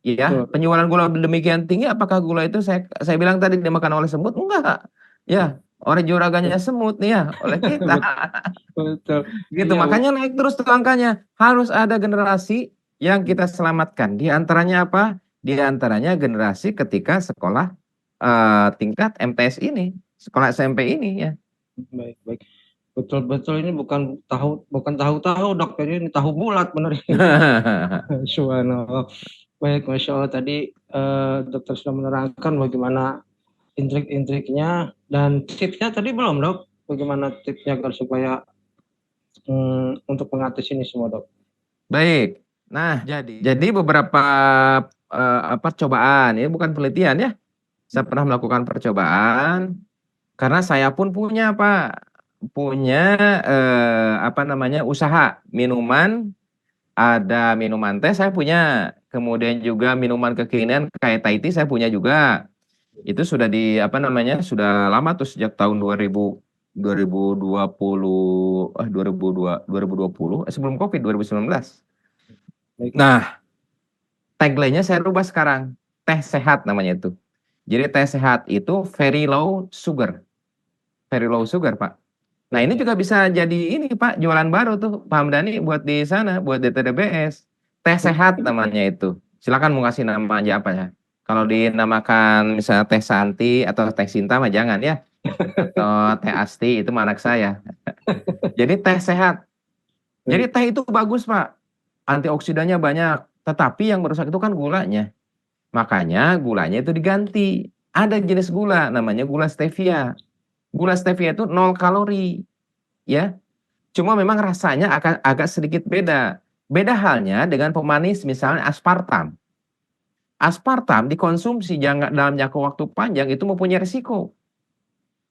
Ya, penjualan gula demikian tinggi, apakah gula itu saya bilang tadi dimakan oleh semut? Enggak. Ya, oleh juraganya semut nih ya, oleh kita. Betul. Gitu, makanya naik terus tuh angkanya. Harus ada generasi yang kita selamatkan. Di antaranya apa? Di antaranya generasi ketika sekolah tingkat MTS ini, sekolah SMP ini ya. Baik. Betul-betul ini bukan tahu dok, ini tahu bulat benar. Subhanallah. Baik, Masya Allah, tadi dokter sudah menerangkan bagaimana intrik-intriknya dan tipsnya tadi belum dok, bagaimana tipsnya agar supaya untuk mengatasi ini semua dok. Baik, nah jadi beberapa percobaan, ini bukan penelitian ya, saya pernah melakukan percobaan karena saya pun punya usaha minuman. Ada minuman teh saya punya, kemudian juga minuman kekinian kayak Thai tea saya punya juga. Itu sudah sudah lama tuh sejak tahun 2020 sebelum Covid 2019. Nah, tagline-nya saya rubah sekarang. Teh sehat namanya itu. Jadi teh sehat itu very low sugar. Very low sugar, Pak. Nah, ini juga bisa jadi ini, Pak, jualan baru tuh, Pak Hamdani buat di sana, buat DTDBS. Teh sehat namanya itu. Silakan mau kasih nama aja apa ya. Kalau dinamakan misalnya teh Santi atau teh Sinta mah jangan ya. Atau teh Asti itu anak saya. Jadi teh sehat. Jadi teh itu bagus, Pak. Antioksidannya banyak. Tetapi yang merusak itu kan gulanya. Makanya gulanya itu diganti. Ada jenis gula namanya gula stevia. Gula stevia itu 0 kalori, ya. Cuma memang rasanya akan agak sedikit beda. Beda halnya dengan pemanis misalnya aspartam. Aspartam dikonsumsi dalam jangka waktu panjang itu mempunyai risiko.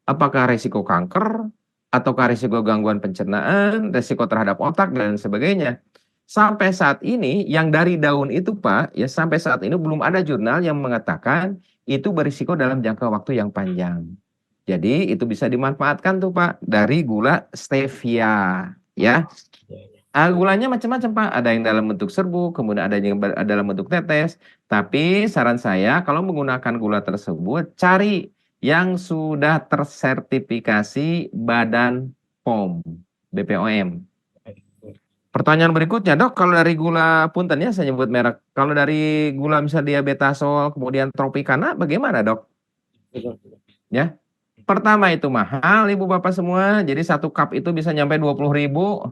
Apakah risiko kanker, ataukah risiko gangguan pencernaan, risiko terhadap otak, dan sebagainya. Sampai saat ini, yang dari daun itu Pak, ya sampai saat ini belum ada jurnal yang mengatakan itu berisiko dalam jangka waktu yang panjang. Jadi itu bisa dimanfaatkan tuh Pak dari gula stevia ya. Gulanya macam-macam Pak. Ada yang dalam bentuk serbuk, kemudian ada yang dalam bentuk tetes. Tapi saran saya kalau menggunakan gula tersebut cari yang sudah tersertifikasi Badan POM, BPOM. Pertanyaan berikutnya, Dok, kalau dari gula punten ya saya nyebut merek. Kalau dari gula misalnya diabetasol, kemudian Tropicana, bagaimana, Dok? Ya. Pertama itu mahal, Ibu Bapak semua. Jadi 1 cup itu bisa nyampe 20.000.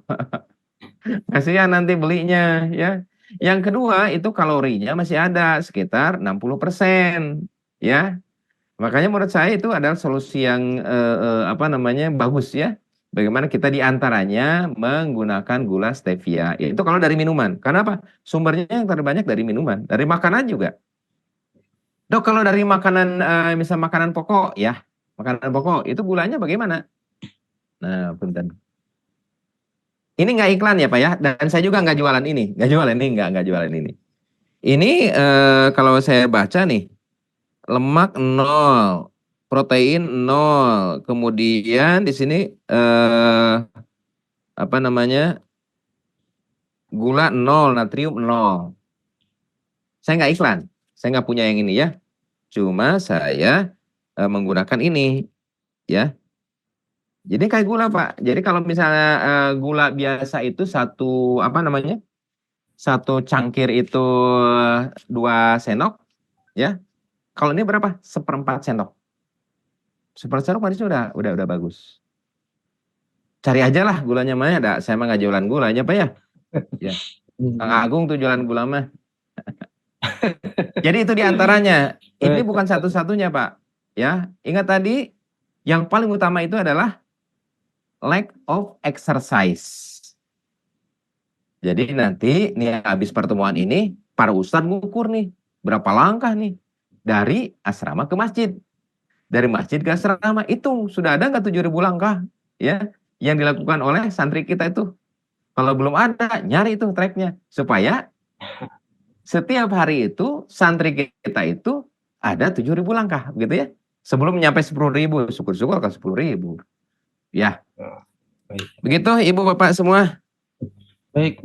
Kasihan nanti belinya, ya. Yang kedua itu kalorinya masih ada sekitar 60%, ya. Makanya menurut saya itu adalah solusi yang bagus ya. Bagaimana kita diantaranya menggunakan gula stevia. Itu kalau dari minuman. Karena apa? Sumbernya yang terbanyak dari minuman. Dari makanan juga. Dok, kalau dari makanan, misal makanan pokok ya. Makanan pokok, itu gulanya bagaimana? Nah, punten. Ini nggak iklan ya Pak ya. Dan saya juga nggak jualan ini. Nggak jualan ini, nggak jualan ini. Ini kalau saya baca nih. Lemak 0. Protein 0. Kemudian di sini gula 0, natrium 0. Saya nggak iklan, saya nggak punya yang ini ya. Cuma saya menggunakan ini ya. Jadi kayak gula Pak. Jadi kalau misalnya gula biasa itu satu cangkir itu 2 sendok ya. Kalau ini berapa? 1/4 sendok. 1/4 sendok manisnya udah bagus. Cari aja lah gulanya mah ada. Saya mah nggak jualan gulanya Pak ya. Ya. Kang Agung tuh jualan gula mah. Jadi itu diantaranya. Ini bukan satu-satunya Pak. Ya, ingat tadi yang paling utama itu adalah lack of exercise. Jadi nanti nih habis pertemuan ini para ustadz ngukur nih berapa langkah nih dari asrama ke masjid. Dari masjid ke asrama itu sudah ada nggak 7.000 langkah ya yang dilakukan oleh santri kita itu. Kalau belum ada, nyari itu tracknya supaya setiap hari itu santri kita itu ada 7.000 langkah gitu ya. Sebelum nyampe 10.000, syukur-syukur ke 10.000. Ya. Baik. Begitu Ibu Bapak semua. Baik.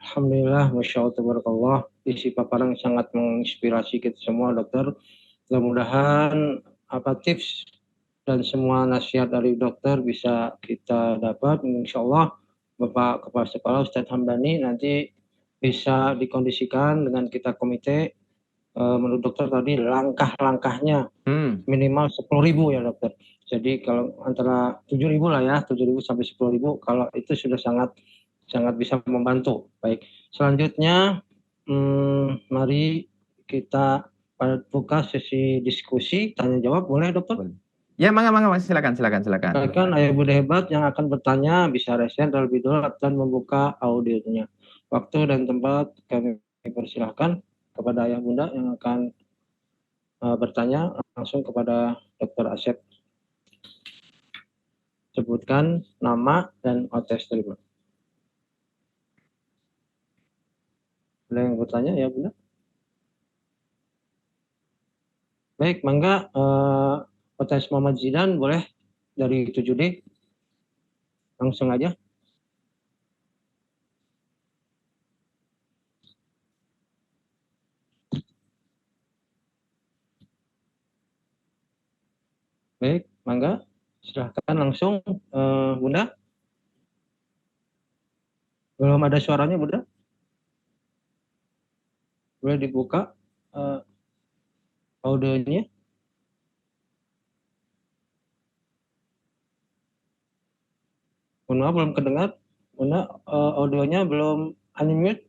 Alhamdulillah, Masya Allah, Tabarakallah. Isi paparan sangat menginspirasi kita semua, dokter. Mudah-mudahan tips dan semua nasihat dari dokter bisa kita dapat. Insya Allah, Bapak Kepala Sekolah Ustadz Hamdani nanti bisa dikondisikan dengan kita komite. Menurut dokter tadi langkah-langkahnya minimal 10.000 ya dokter. Jadi kalau antara 7.000 lah ya, 7.000 sampai 10.000, kalau itu sudah sangat bisa membantu. Baik, selanjutnya mari kita buka sesi diskusi tanya jawab, boleh dokter? Ya, mangga, silakan. Silakan ayah bunda hebat yang akan bertanya bisa resen terlebih dulu dan membuka audionya. Waktu dan tempat kami persilahkan kepada ayah bunda yang akan bertanya langsung kepada Dr. Asep. Sebutkan nama dan OTS terima. Ada yang bertanya ya bunda? Baik, mangga OTS Muhammad Zidan boleh dari 7D. Langsung aja. Baik, mangga. Silahkan langsung, Bunda. Belum ada suaranya, Bunda. Boleh dibuka audionya. Mohon maaf, belum kedengar. Bunda, audionya belum unmute.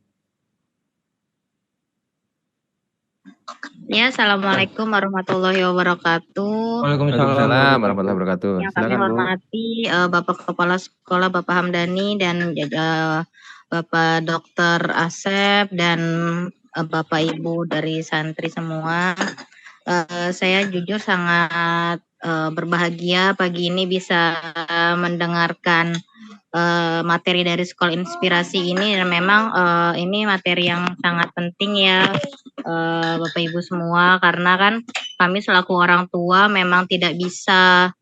Ya, Assalamualaikum warahmatullahi wabarakatuh. Waalaikumsalam warahmatullahi wabarakatuh. Yang kami hormati Bapak Kepala Sekolah Bapak Hamdani dan Bapak Dr. Asep dan Bapak Ibu dari santri semua. Saya jujur sangat berbahagia pagi ini bisa mendengarkan materi dari Sekolah Inspirasi ini, dan memang ini materi yang sangat penting ya Bapak Ibu semua, karena kan kami selaku orang tua memang tidak bisa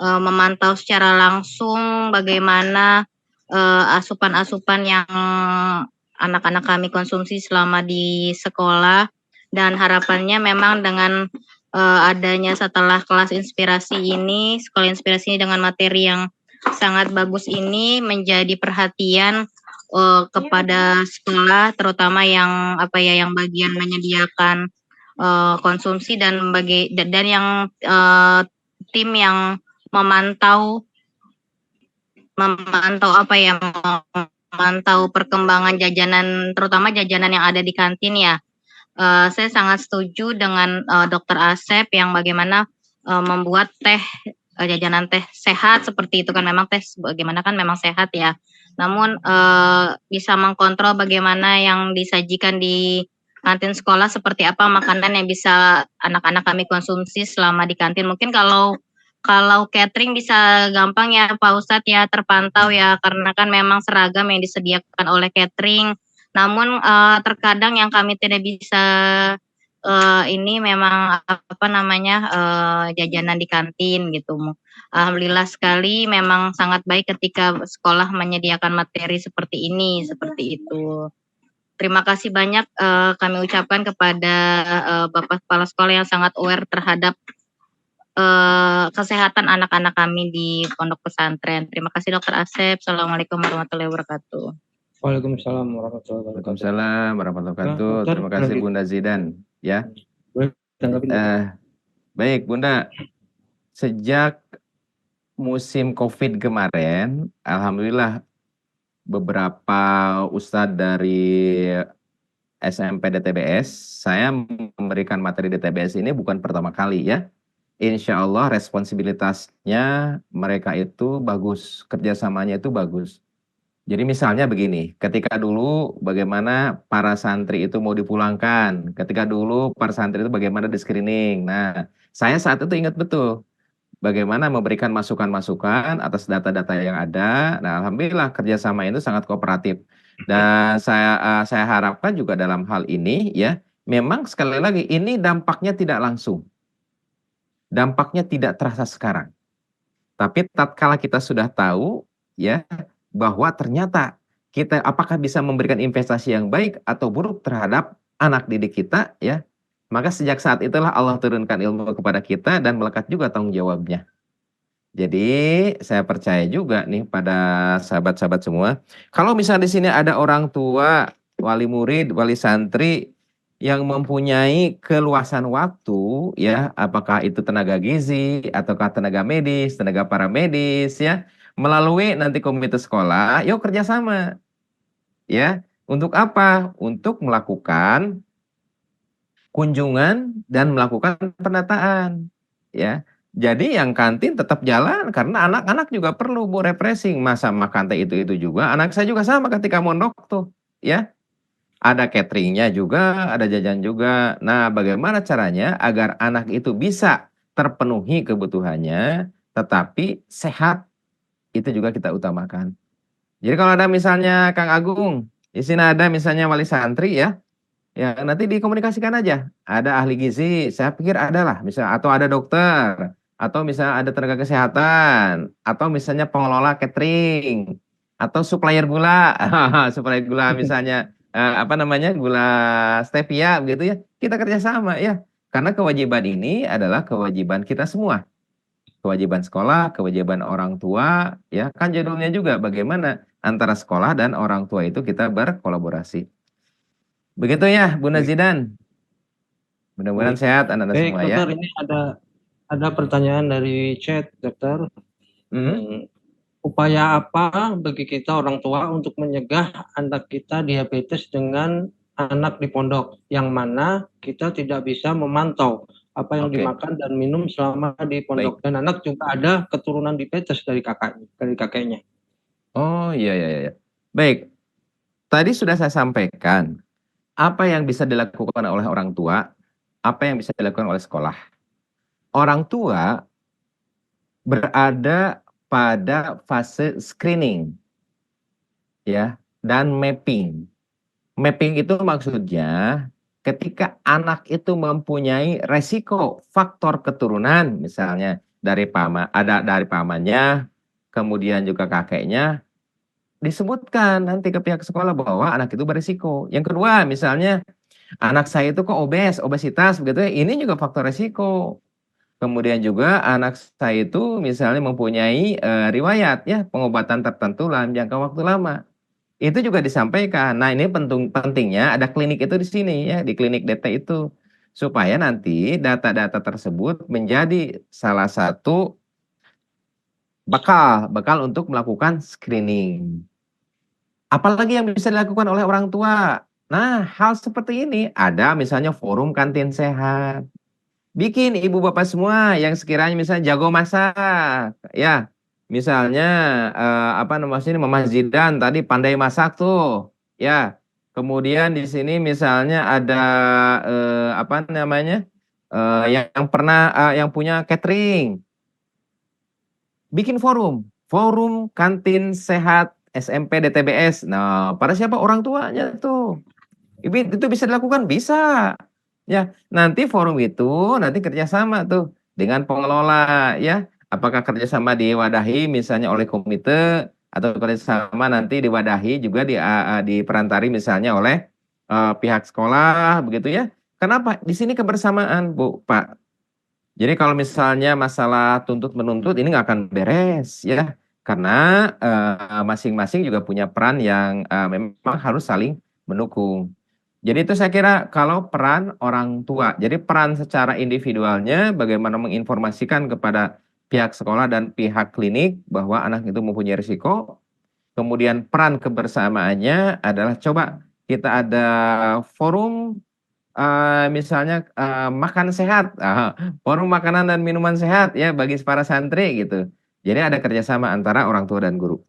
memantau secara langsung bagaimana asupan-asupan yang anak-anak kami konsumsi selama di sekolah, dan harapannya memang dengan adanya setelah kelas inspirasi ini, sekolah inspirasi ini dengan materi yang sangat bagus ini menjadi perhatian kepada sekolah, terutama yang yang bagian menyediakan konsumsi dan yang tim yang memantau perkembangan jajanan, terutama jajanan yang ada di kantin ya. Saya sangat setuju dengan Dokter Asep yang bagaimana membuat jajanan teh sehat seperti itu kan, memang teh bagaimana kan memang sehat ya. Namun bisa mengkontrol bagaimana yang disajikan di kantin sekolah, seperti apa makanan yang bisa anak-anak kami konsumsi selama di kantin. Mungkin kalau catering bisa gampang ya Pak Ustadz ya, terpantau ya, karena kan memang seragam yang disediakan oleh catering. Namun terkadang yang kami tidak bisa ini memang jajanan di kantin gitu. Alhamdulillah sekali, memang sangat baik ketika sekolah menyediakan materi seperti ini, seperti itu. Terima kasih banyak kami ucapkan kepada Bapak Kepala Sekolah yang sangat aware terhadap kesehatan anak-anak kami di pondok pesantren. Terima kasih Dokter Asep. Assalamualaikum warahmatullahi wabarakatuh. Waalaikumsalam warahmatullahi wabarakatuh. Waalaikumsalam warahmatullahi wabarakatuh. Dokter, Terima kasih lanjut. Bunda Zidan ya. Boleh tanggapin, Dokter? Baik Bunda, sejak musim COVID kemarin, alhamdulillah beberapa ustadz dari SMP DTBS, saya memberikan materi DTBS ini bukan pertama kali ya. Insya Allah responsibilitasnya mereka itu bagus, kerjasamanya itu bagus. Jadi misalnya begini, ketika dulu bagaimana para santri itu mau dipulangkan, ketika dulu para santri itu bagaimana di screening. Nah, saya saat itu ingat betul bagaimana memberikan masukan-masukan atas data-data yang ada. Nah, alhamdulillah kerjasama itu sangat kooperatif. Dan saya harapkan juga dalam hal ini ya, memang sekali lagi ini dampaknya tidak langsung. Dampaknya tidak terasa sekarang. Tapi tatkala kita sudah tahu ya bahwa ternyata kita apakah bisa memberikan investasi yang baik atau buruk terhadap anak didik kita ya, maka sejak saat itulah Allah turunkan ilmu kepada kita dan melekat juga tanggung jawabnya. Jadi saya percaya juga nih pada sahabat-sahabat semua, kalau misalnya di sini ada orang tua, wali murid, wali santri yang mempunyai keluasan waktu ya, apakah itu tenaga gizi ataukah tenaga medis, tenaga paramedis ya, melalui nanti komite sekolah, yuk kerjasama ya. Untuk apa? Untuk melakukan kunjungan dan melakukan pendataan ya. Jadi yang kantin tetap jalan karena anak-anak juga perlu Bu refreshing. Masa makan teh itu juga, anak saya juga sama ketika mondok tuh ya. Ada cateringnya juga, ada jajan juga. Nah, bagaimana caranya agar anak itu bisa terpenuhi kebutuhannya, tetapi sehat, itu juga kita utamakan. Jadi kalau ada misalnya Kang Agung, di sini ada misalnya wali santri ya, ya nanti dikomunikasikan aja. Ada ahli gizi, saya pikir ada lah, misalnya atau ada dokter, atau misalnya ada tenaga kesehatan, atau misalnya pengelola catering, atau supplier gula, supplier gula misalnya gula stevia begitu ya. Kita kerjasama ya, karena kewajiban ini adalah kewajiban kita semua. Kewajiban sekolah, kewajiban orang tua, ya kan judulnya juga bagaimana antara sekolah dan orang tua itu kita berkolaborasi. Begitu ya, Bunda Zidan. Mudah-mudahan sehat anak-anak Baik, semua Dokter, ya. ini ada pertanyaan dari chat, Dokter. Upaya apa bagi kita orang tua untuk mencegah anak kita diabetes dengan anak di pondok, yang mana kita tidak bisa memantau apa yang dimakan dan minum selama di pondok. Dan anak juga ada keturunan diabetes dari kakeknya. Oh iya. Baik, tadi sudah saya sampaikan apa yang bisa dilakukan oleh orang tua, apa yang bisa dilakukan oleh sekolah. Orang tua berada pada fase screening ya dan mapping. Mapping itu maksudnya ketika anak itu mempunyai resiko faktor keturunan, misalnya dari pamannya, kemudian juga kakeknya, disebutkan nanti ke pihak sekolah bahwa anak itu berisiko. Yang kedua, misalnya anak saya itu kok obesitas begitu ya, ini juga faktor risiko. Kemudian juga anak saya itu misalnya mempunyai riwayat ya pengobatan tertentu dalam jangka waktu lama. Itu juga disampaikan. Nah, ini pentingnya ada klinik itu di sini ya, di klinik DT itu. Supaya nanti data-data tersebut menjadi salah satu bekal untuk melakukan screening. Apalagi yang bisa dilakukan oleh orang tua. Nah, hal seperti ini ada misalnya forum kantin sehat. Bikin ibu bapak semua yang sekiranya misalnya jago masak, ya. Misalnya apa namanya ini Mama Zidan tadi pandai masak tuh, ya. Kemudian di sini misalnya ada apa namanya yang pernah yang punya catering, bikin forum kantin sehat SMP DTBS. Nah, pada siapa orang tuanya tuh? Itu bisa dilakukan, bisa. Ya, nanti forum itu nanti kerjasama tuh dengan pengelola ya. Apakah kerjasama diwadahi misalnya oleh komite atau kerjasama nanti diwadahi juga diperantari misalnya oleh pihak sekolah begitu ya. Kenapa? Di sini kebersamaan, Bu, Pak. Jadi kalau misalnya masalah tuntut menuntut ini nggak akan beres ya. Karena masing-masing juga punya peran yang memang harus saling mendukung. Jadi itu saya kira kalau peran orang tua. Jadi peran secara individualnya bagaimana menginformasikan kepada pihak sekolah dan pihak klinik bahwa anak itu mempunyai risiko. Kemudian peran kebersamaannya adalah coba kita ada forum misalnya makan sehat, forum makanan dan minuman sehat ya bagi para santri gitu. Jadi ada kerjasama antara orang tua dan guru.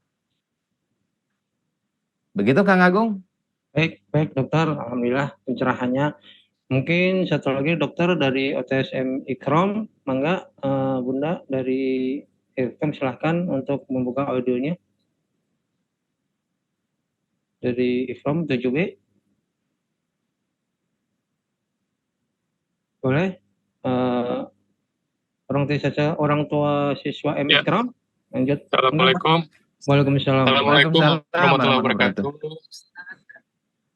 Begitu Kang Agung? Baik dokter, alhamdulillah pencerahannya. Mungkin satu lagi dokter dari OTSM Ikrom, mangga Bunda dari Ikrom silahkan untuk membuka audionya. Dari Ikrom 7B. Boleh? Orang tua siswa M Ikrom. Lanjut. Assalamualaikum. Waalaikumsalam. Assalamualaikum warahmatullahi wabarakatuh.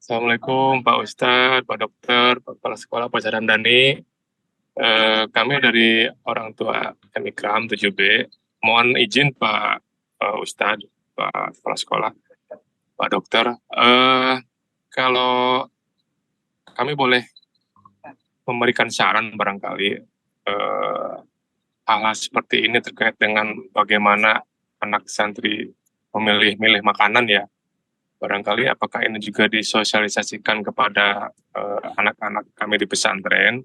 Assalamualaikum Pak Ustadz, Pak Dokter, Pak Kepala Sekolah, Pak Sarandani. Kami dari orang tua Ikram 7B. Mohon izin Pak Ustadz, Pak Kepala Sekolah, Pak Dokter. Kalau kami boleh memberikan saran barangkali hal-hal seperti ini terkait dengan bagaimana anak santri memilih makanan ya. Barangkali apakah ini juga disosialisasikan kepada anak-anak kami di pesantren?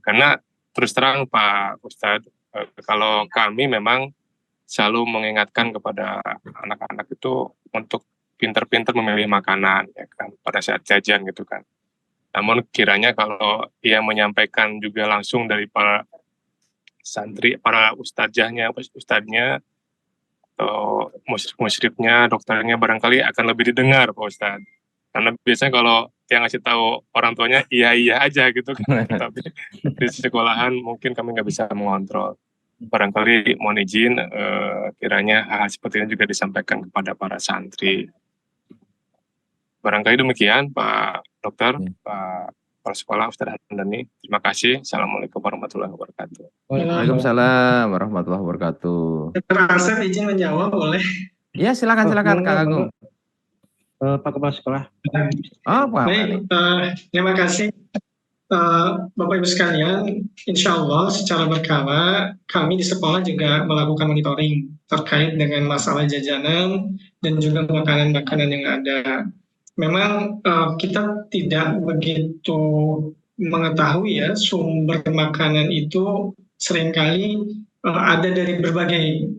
Karena terus terang Pak Ustadz, kalau kami memang selalu mengingatkan kepada anak-anak itu untuk pintar-pintar memilih makanan ya kan pada saat jajan gitu kan. Namun kiranya kalau ia menyampaikan juga langsung dari para santri, para ustadznya atau musyrifnya, dokternya barangkali akan lebih didengar Pak Ustadz. Karena biasanya kalau yang ngasih tahu orang tuanya iya aja gitu kan. Tapi di sekolahan mungkin kami nggak bisa mengontrol. Barangkali mohon izin kiranya hal seperti ini juga disampaikan kepada para santri. Barangkali demikian Pak Dokter, Pak Kepala Sekolah Ustadz Hamdani. Terima kasih. Assalamualaikum warahmatullahi wabarakatuh. Waalaikumsalam warahmatullahi wabarakatuh. Dokter Asep izin menjawab boleh? Ya silakan Kang Agung. Pak Kepala Sekolah. Baik, terima kasih Bapak Ibu sekalian. Insya Allah secara berkala kami di sekolah juga melakukan monitoring terkait dengan masalah jajanan dan juga makanan-makanan yang ada. Memang kita tidak begitu mengetahui ya sumber makanan itu seringkali ada dari berbagai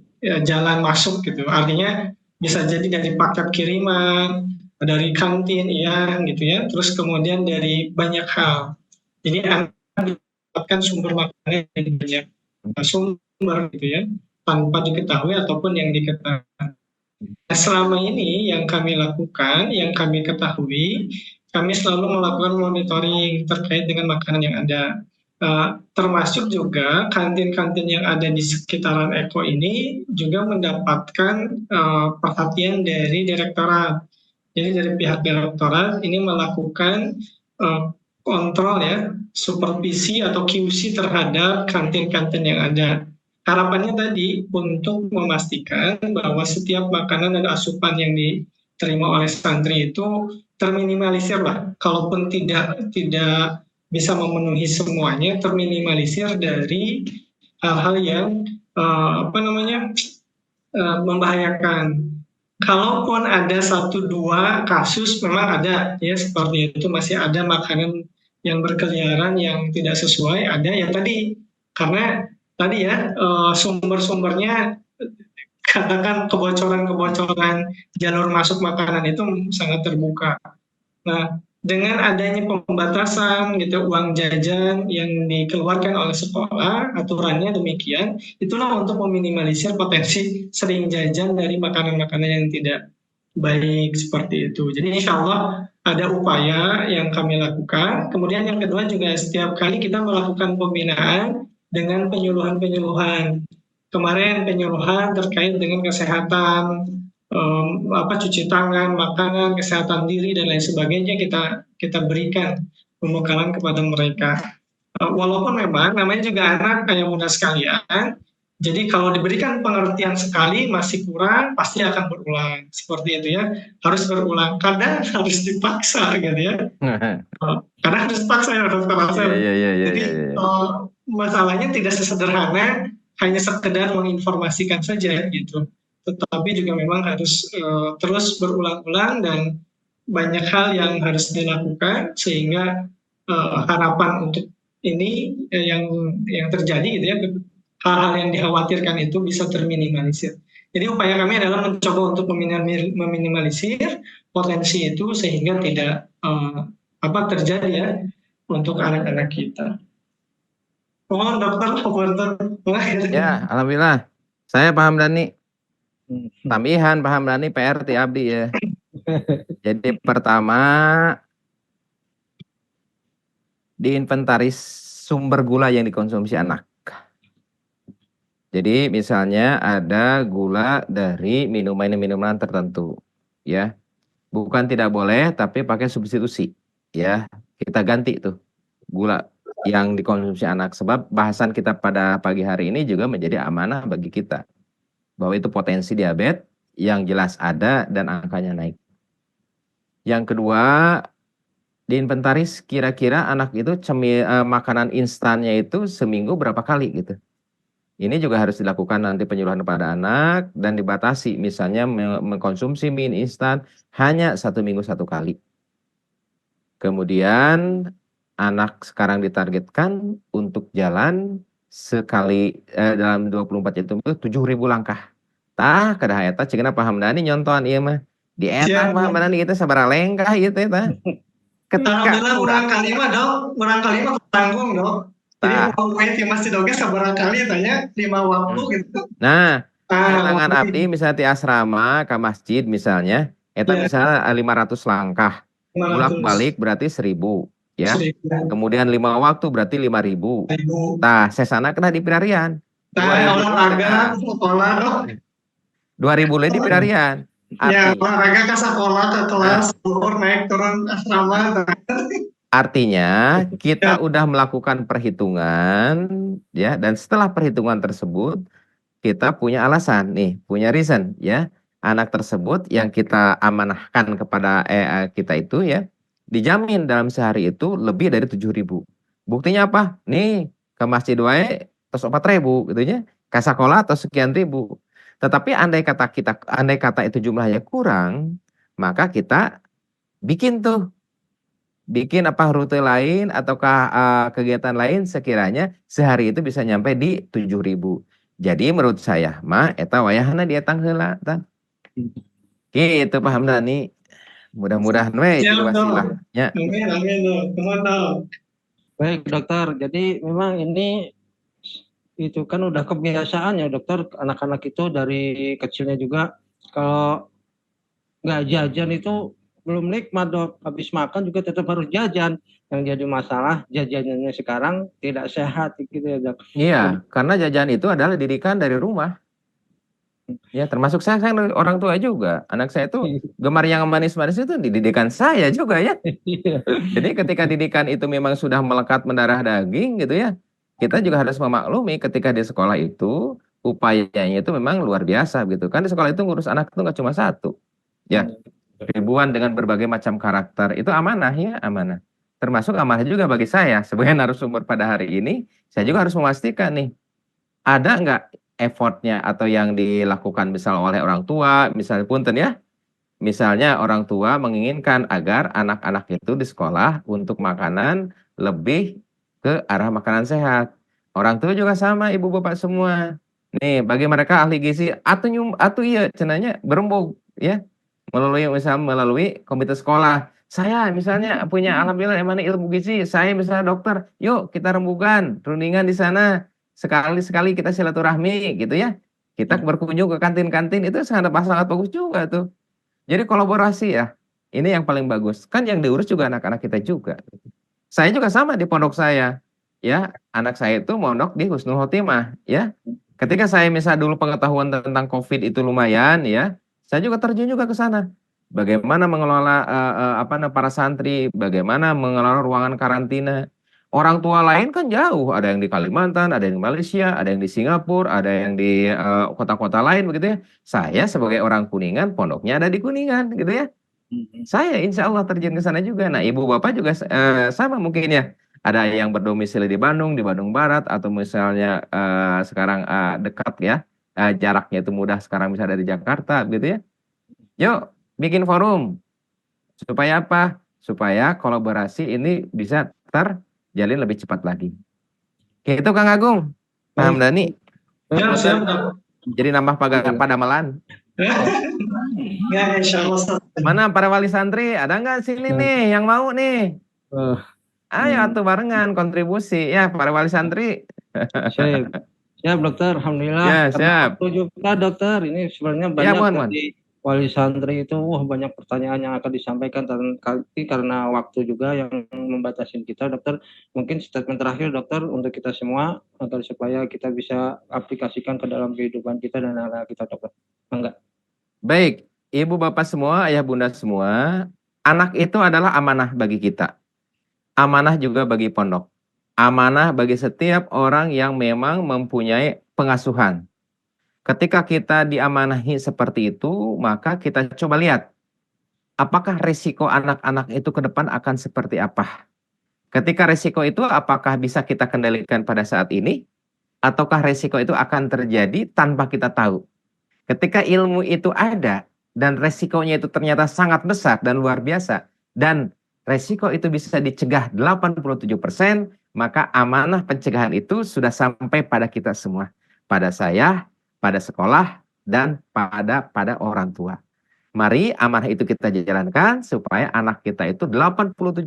jalan masuk gitu. Artinya bisa jadi dari paket kiriman, dari kantin ya gitu ya. Terus kemudian dari banyak hal. Jadi anak mendapatkan sumber makanan dari banyak sumber gitu ya tanpa diketahui ataupun yang diketahui. Selama ini yang kami lakukan, yang kami ketahui, kami selalu melakukan monitoring terkait dengan makanan yang ada. Termasuk juga kantin-kantin yang ada di sekitaran Eko ini juga mendapatkan perhatian dari direktorat. Jadi dari pihak direktorat ini melakukan kontrol ya, supervisi atau QC terhadap kantin-kantin yang ada. Harapannya tadi untuk memastikan bahwa setiap makanan dan asupan yang diterima oleh santri itu terminimalisir lah. Kalaupun tidak bisa memenuhi semuanya, terminimalisir dari hal-hal yang membahayakan. Kalaupun ada 1-2 kasus memang ada ya seperti itu, masih ada makanan yang berkeliaran yang tidak sesuai, ada ya tadi karena tadi ya sumber-sumbernya katakan kebocoran jalur masuk makanan itu sangat terbuka. Nah, dengan adanya pembatasan gitu uang jajan yang dikeluarkan oleh sekolah, aturannya demikian, itulah untuk meminimalisir potensi sering jajan dari makanan-makanan yang tidak baik seperti itu. Jadi insya Allah ada upaya yang kami lakukan. Kemudian yang kedua juga setiap kali kita melakukan pembinaan dengan penyuluhan-penyuluhan. Kemarin penyuluhan terkait dengan kesehatan, cuci tangan, makanan, kesehatan diri dan lain sebagainya kita berikan pembekalan kepada mereka. Walaupun memang namanya juga anak kayak muda sekalian, jadi kalau diberikan pengertian sekali masih kurang, pasti akan berulang seperti itu ya, harus berulang. Kadang harus dipaksa gitu ya. Karena harus dipaksa ya dokter Asep. Jadi masalahnya tidak sesederhana hanya sekedar menginformasikan saja gitu, tetapi juga memang harus terus berulang-ulang dan banyak hal yang harus dilakukan sehingga harapan untuk ini yang terjadi gitu ya, hal-hal yang dikhawatirkan itu bisa terminimalisir. Jadi upaya kami adalah mencoba untuk meminimalisir potensi itu sehingga tidak terjadi ya untuk anak-anak kita. Oh dokter, Ya, alhamdulillah. Saya paham Dani. Tambihan paham Dani PRT abdi ya. Jadi pertama diinventaris sumber gula yang dikonsumsi anak. Jadi misalnya ada gula dari minuman tertentu, ya. Bukan tidak boleh, tapi pakai substitusi, ya. Kita ganti tuh gula yang dikonsumsi anak. Sebab bahasan kita pada pagi hari ini juga menjadi amanah bagi kita. Bahwa itu potensi diabetes yang jelas ada dan angkanya naik. Yang kedua, diinventaris kira-kira anak itu makanan instannya itu seminggu berapa kali gitu. Ini juga harus dilakukan nanti penyuluhan kepada anak dan dibatasi. Misalnya mengkonsumsi mie instan hanya 1 minggu 1 kali. Kemudian anak sekarang ditargetkan untuk jalan sekali dalam 24 jam itu 7.000 langkah. Tah kada eta cigana paham Dani nyontohan ieu mah. Di eta paham Dani itu sabaraha lengkah ieu teh tah. Ketika urang kali mah dong, urang kali mah tanggung dong. Jadi mau wait yang masih doge sabaraha kali tanya 5 waktu gitu. Nah, tangan abdi misalnya di asrama ke masjid misalnya, eta misalnya 500 langkah. Bolak-balik berarti 1.000 ya. Kemudian 5 waktu berarti 5.000. Tah, sesana kena di pirarian. 2.000 olahraga sekolah dong. 2.000 le di pirarian. Ya, olahraga ke sekolah ke kelas, naik turun asrama. Artinya kita udah melakukan perhitungan ya, dan setelah perhitungan tersebut kita punya alasan nih, punya reason ya. Anak tersebut yang kita amanahkan kepada kita itu ya, dijamin dalam sehari itu lebih dari 7.000. Buktinya apa? Nih ke masjid wae terus 4.000 gitu ya. Ke sekolah atau sekian ribu. Tetapi andai kata itu jumlahnya kurang, maka kita bikin apa rute lain ataukah kegiatan lain sekiranya sehari itu bisa nyampe di 7.000. Jadi menurut saya mah eta wayahna dietang heula tah. Gitu paham Dani. Mudah-mudahan we jadi wasilahnya. Baik dokter, jadi memang ini itu kan udah kebiasaan ya dokter, anak-anak itu dari kecilnya juga kalau nggak jajan itu belum nikmat dok, habis makan juga tetap harus jajan. Yang jadi masalah jajanannya sekarang tidak sehat gitu ya dok. Iya, karena jajan itu adalah didikan dari rumah. Ya, termasuk saya kan orang tua juga. Anak saya itu gemar yang manis-manis itu didikan saya juga ya. Jadi ketika didikan itu memang sudah melekat mendarah daging gitu ya, kita juga harus memaklumi ketika di sekolah itu upayanya itu memang luar biasa gitu. Kan di sekolah itu ngurus anak itu nggak cuma satu, ya ribuan dengan berbagai macam karakter. Itu amanah ya, amanah. Termasuk amanah juga bagi saya sebagai narasumber pada hari ini. Saya juga harus memastikan nih, ada nggak effortnya atau yang dilakukan misal oleh orang tua, misalnya punten ya, misalnya orang tua menginginkan agar anak-anak itu di sekolah untuk makanan lebih ke arah makanan sehat. Orang tua juga sama, ibu bapak semua. Nih, bagi mereka ahli gizi atau iya cenanya berembuk ya melalui komite sekolah. Saya misalnya punya alhamdulillah emang ilmu gizi, saya misalnya dokter, yuk kita rembukan, rundingan di sana. Sekali-sekali kita silaturahmi gitu ya. Kita berkunjung ke kantin-kantin itu sangat bagus juga tuh. Jadi kolaborasi ya, ini yang paling bagus. Kan yang diurus juga anak-anak kita juga. Saya juga sama di pondok saya. Ya, anak saya itu mondok di Husnul Khotimah, ya. Ketika saya misal dulu pengetahuan tentang COVID itu lumayan, ya, saya juga terjun juga ke sana. Bagaimana mengelola para santri, bagaimana mengelola ruangan karantina. Orang tua lain kan jauh, ada yang di Kalimantan, ada yang di Malaysia, ada yang di Singapura, ada yang di kota-kota lain begitu ya. Saya sebagai orang Kuningan, pondoknya ada di Kuningan gitu ya. Saya insya Allah terjun ke sana juga. Nah, ibu bapak juga sama mungkin ya. Ada yang berdomisili di Bandung Barat, atau misalnya sekarang dekat ya, jaraknya itu mudah sekarang bisa dari Jakarta gitu ya. Yuk, bikin forum. Supaya apa? Supaya kolaborasi ini bisa terjalin lebih cepat lagi. Gitu Kang Agung, Pak Hamdani. Siap, Dok. Jadi nambah padamelan. Ya, insya Allah, Ustaz. Mana para wali santri? Ada nggak sini nih yang mau nih? Ayo atuh barengan kontribusi ya para wali santri. Siap dokter, alhamdulillah. Ya, siap. Waktu juga dokter, ini sebenarnya Ya, banyak mohon. dari wali santri itu, banyak pertanyaan yang akan disampaikan, tapi karena waktu juga yang membatasi kita, dokter. Mungkin statement terakhir dokter untuk kita semua agar supaya kita bisa aplikasikan ke dalam kehidupan kita dan anak kita dokter. Enggak. Baik, ibu bapak semua, ayah bunda semua, anak itu adalah amanah bagi kita. Amanah juga bagi pondok. Amanah bagi setiap orang yang memang mempunyai pengasuhan. Ketika kita diamanahi seperti itu, maka kita coba lihat, apakah risiko anak-anak itu ke depan akan seperti apa? Ketika risiko itu apakah bisa kita kendalikan pada saat ini? Ataukah risiko itu akan terjadi tanpa kita tahu? Ketika ilmu itu ada, dan resikonya itu ternyata sangat besar dan luar biasa, dan resiko itu bisa dicegah 87%, maka amanah pencegahan itu sudah sampai pada kita semua. Pada saya, pada sekolah, dan pada orang tua. Mari amanah itu kita jalankan supaya anak kita itu 87%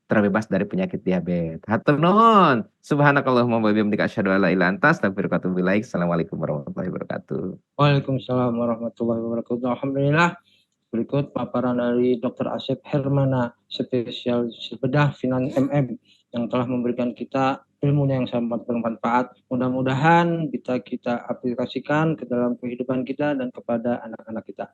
terbebas dari penyakit diabetes. Hatur nuhun. Subhanakallahumma wa bihamdika asyhadu an la ilaha illa anta astaghfiruka wa atubu ilaik. Assalamualaikum warahmatullahi wabarakatuh. Waalaikumsalam warahmatullahi wabarakatuh. Alhamdulillah. Berikut paparan dari Dr. Asep Hermana, spesialis bedah Finan MM, yang telah memberikan kita ilmunya yang sangat bermanfaat. Mudah-mudahan bisa kita aplikasikan ke dalam kehidupan kita dan kepada anak-anak kita.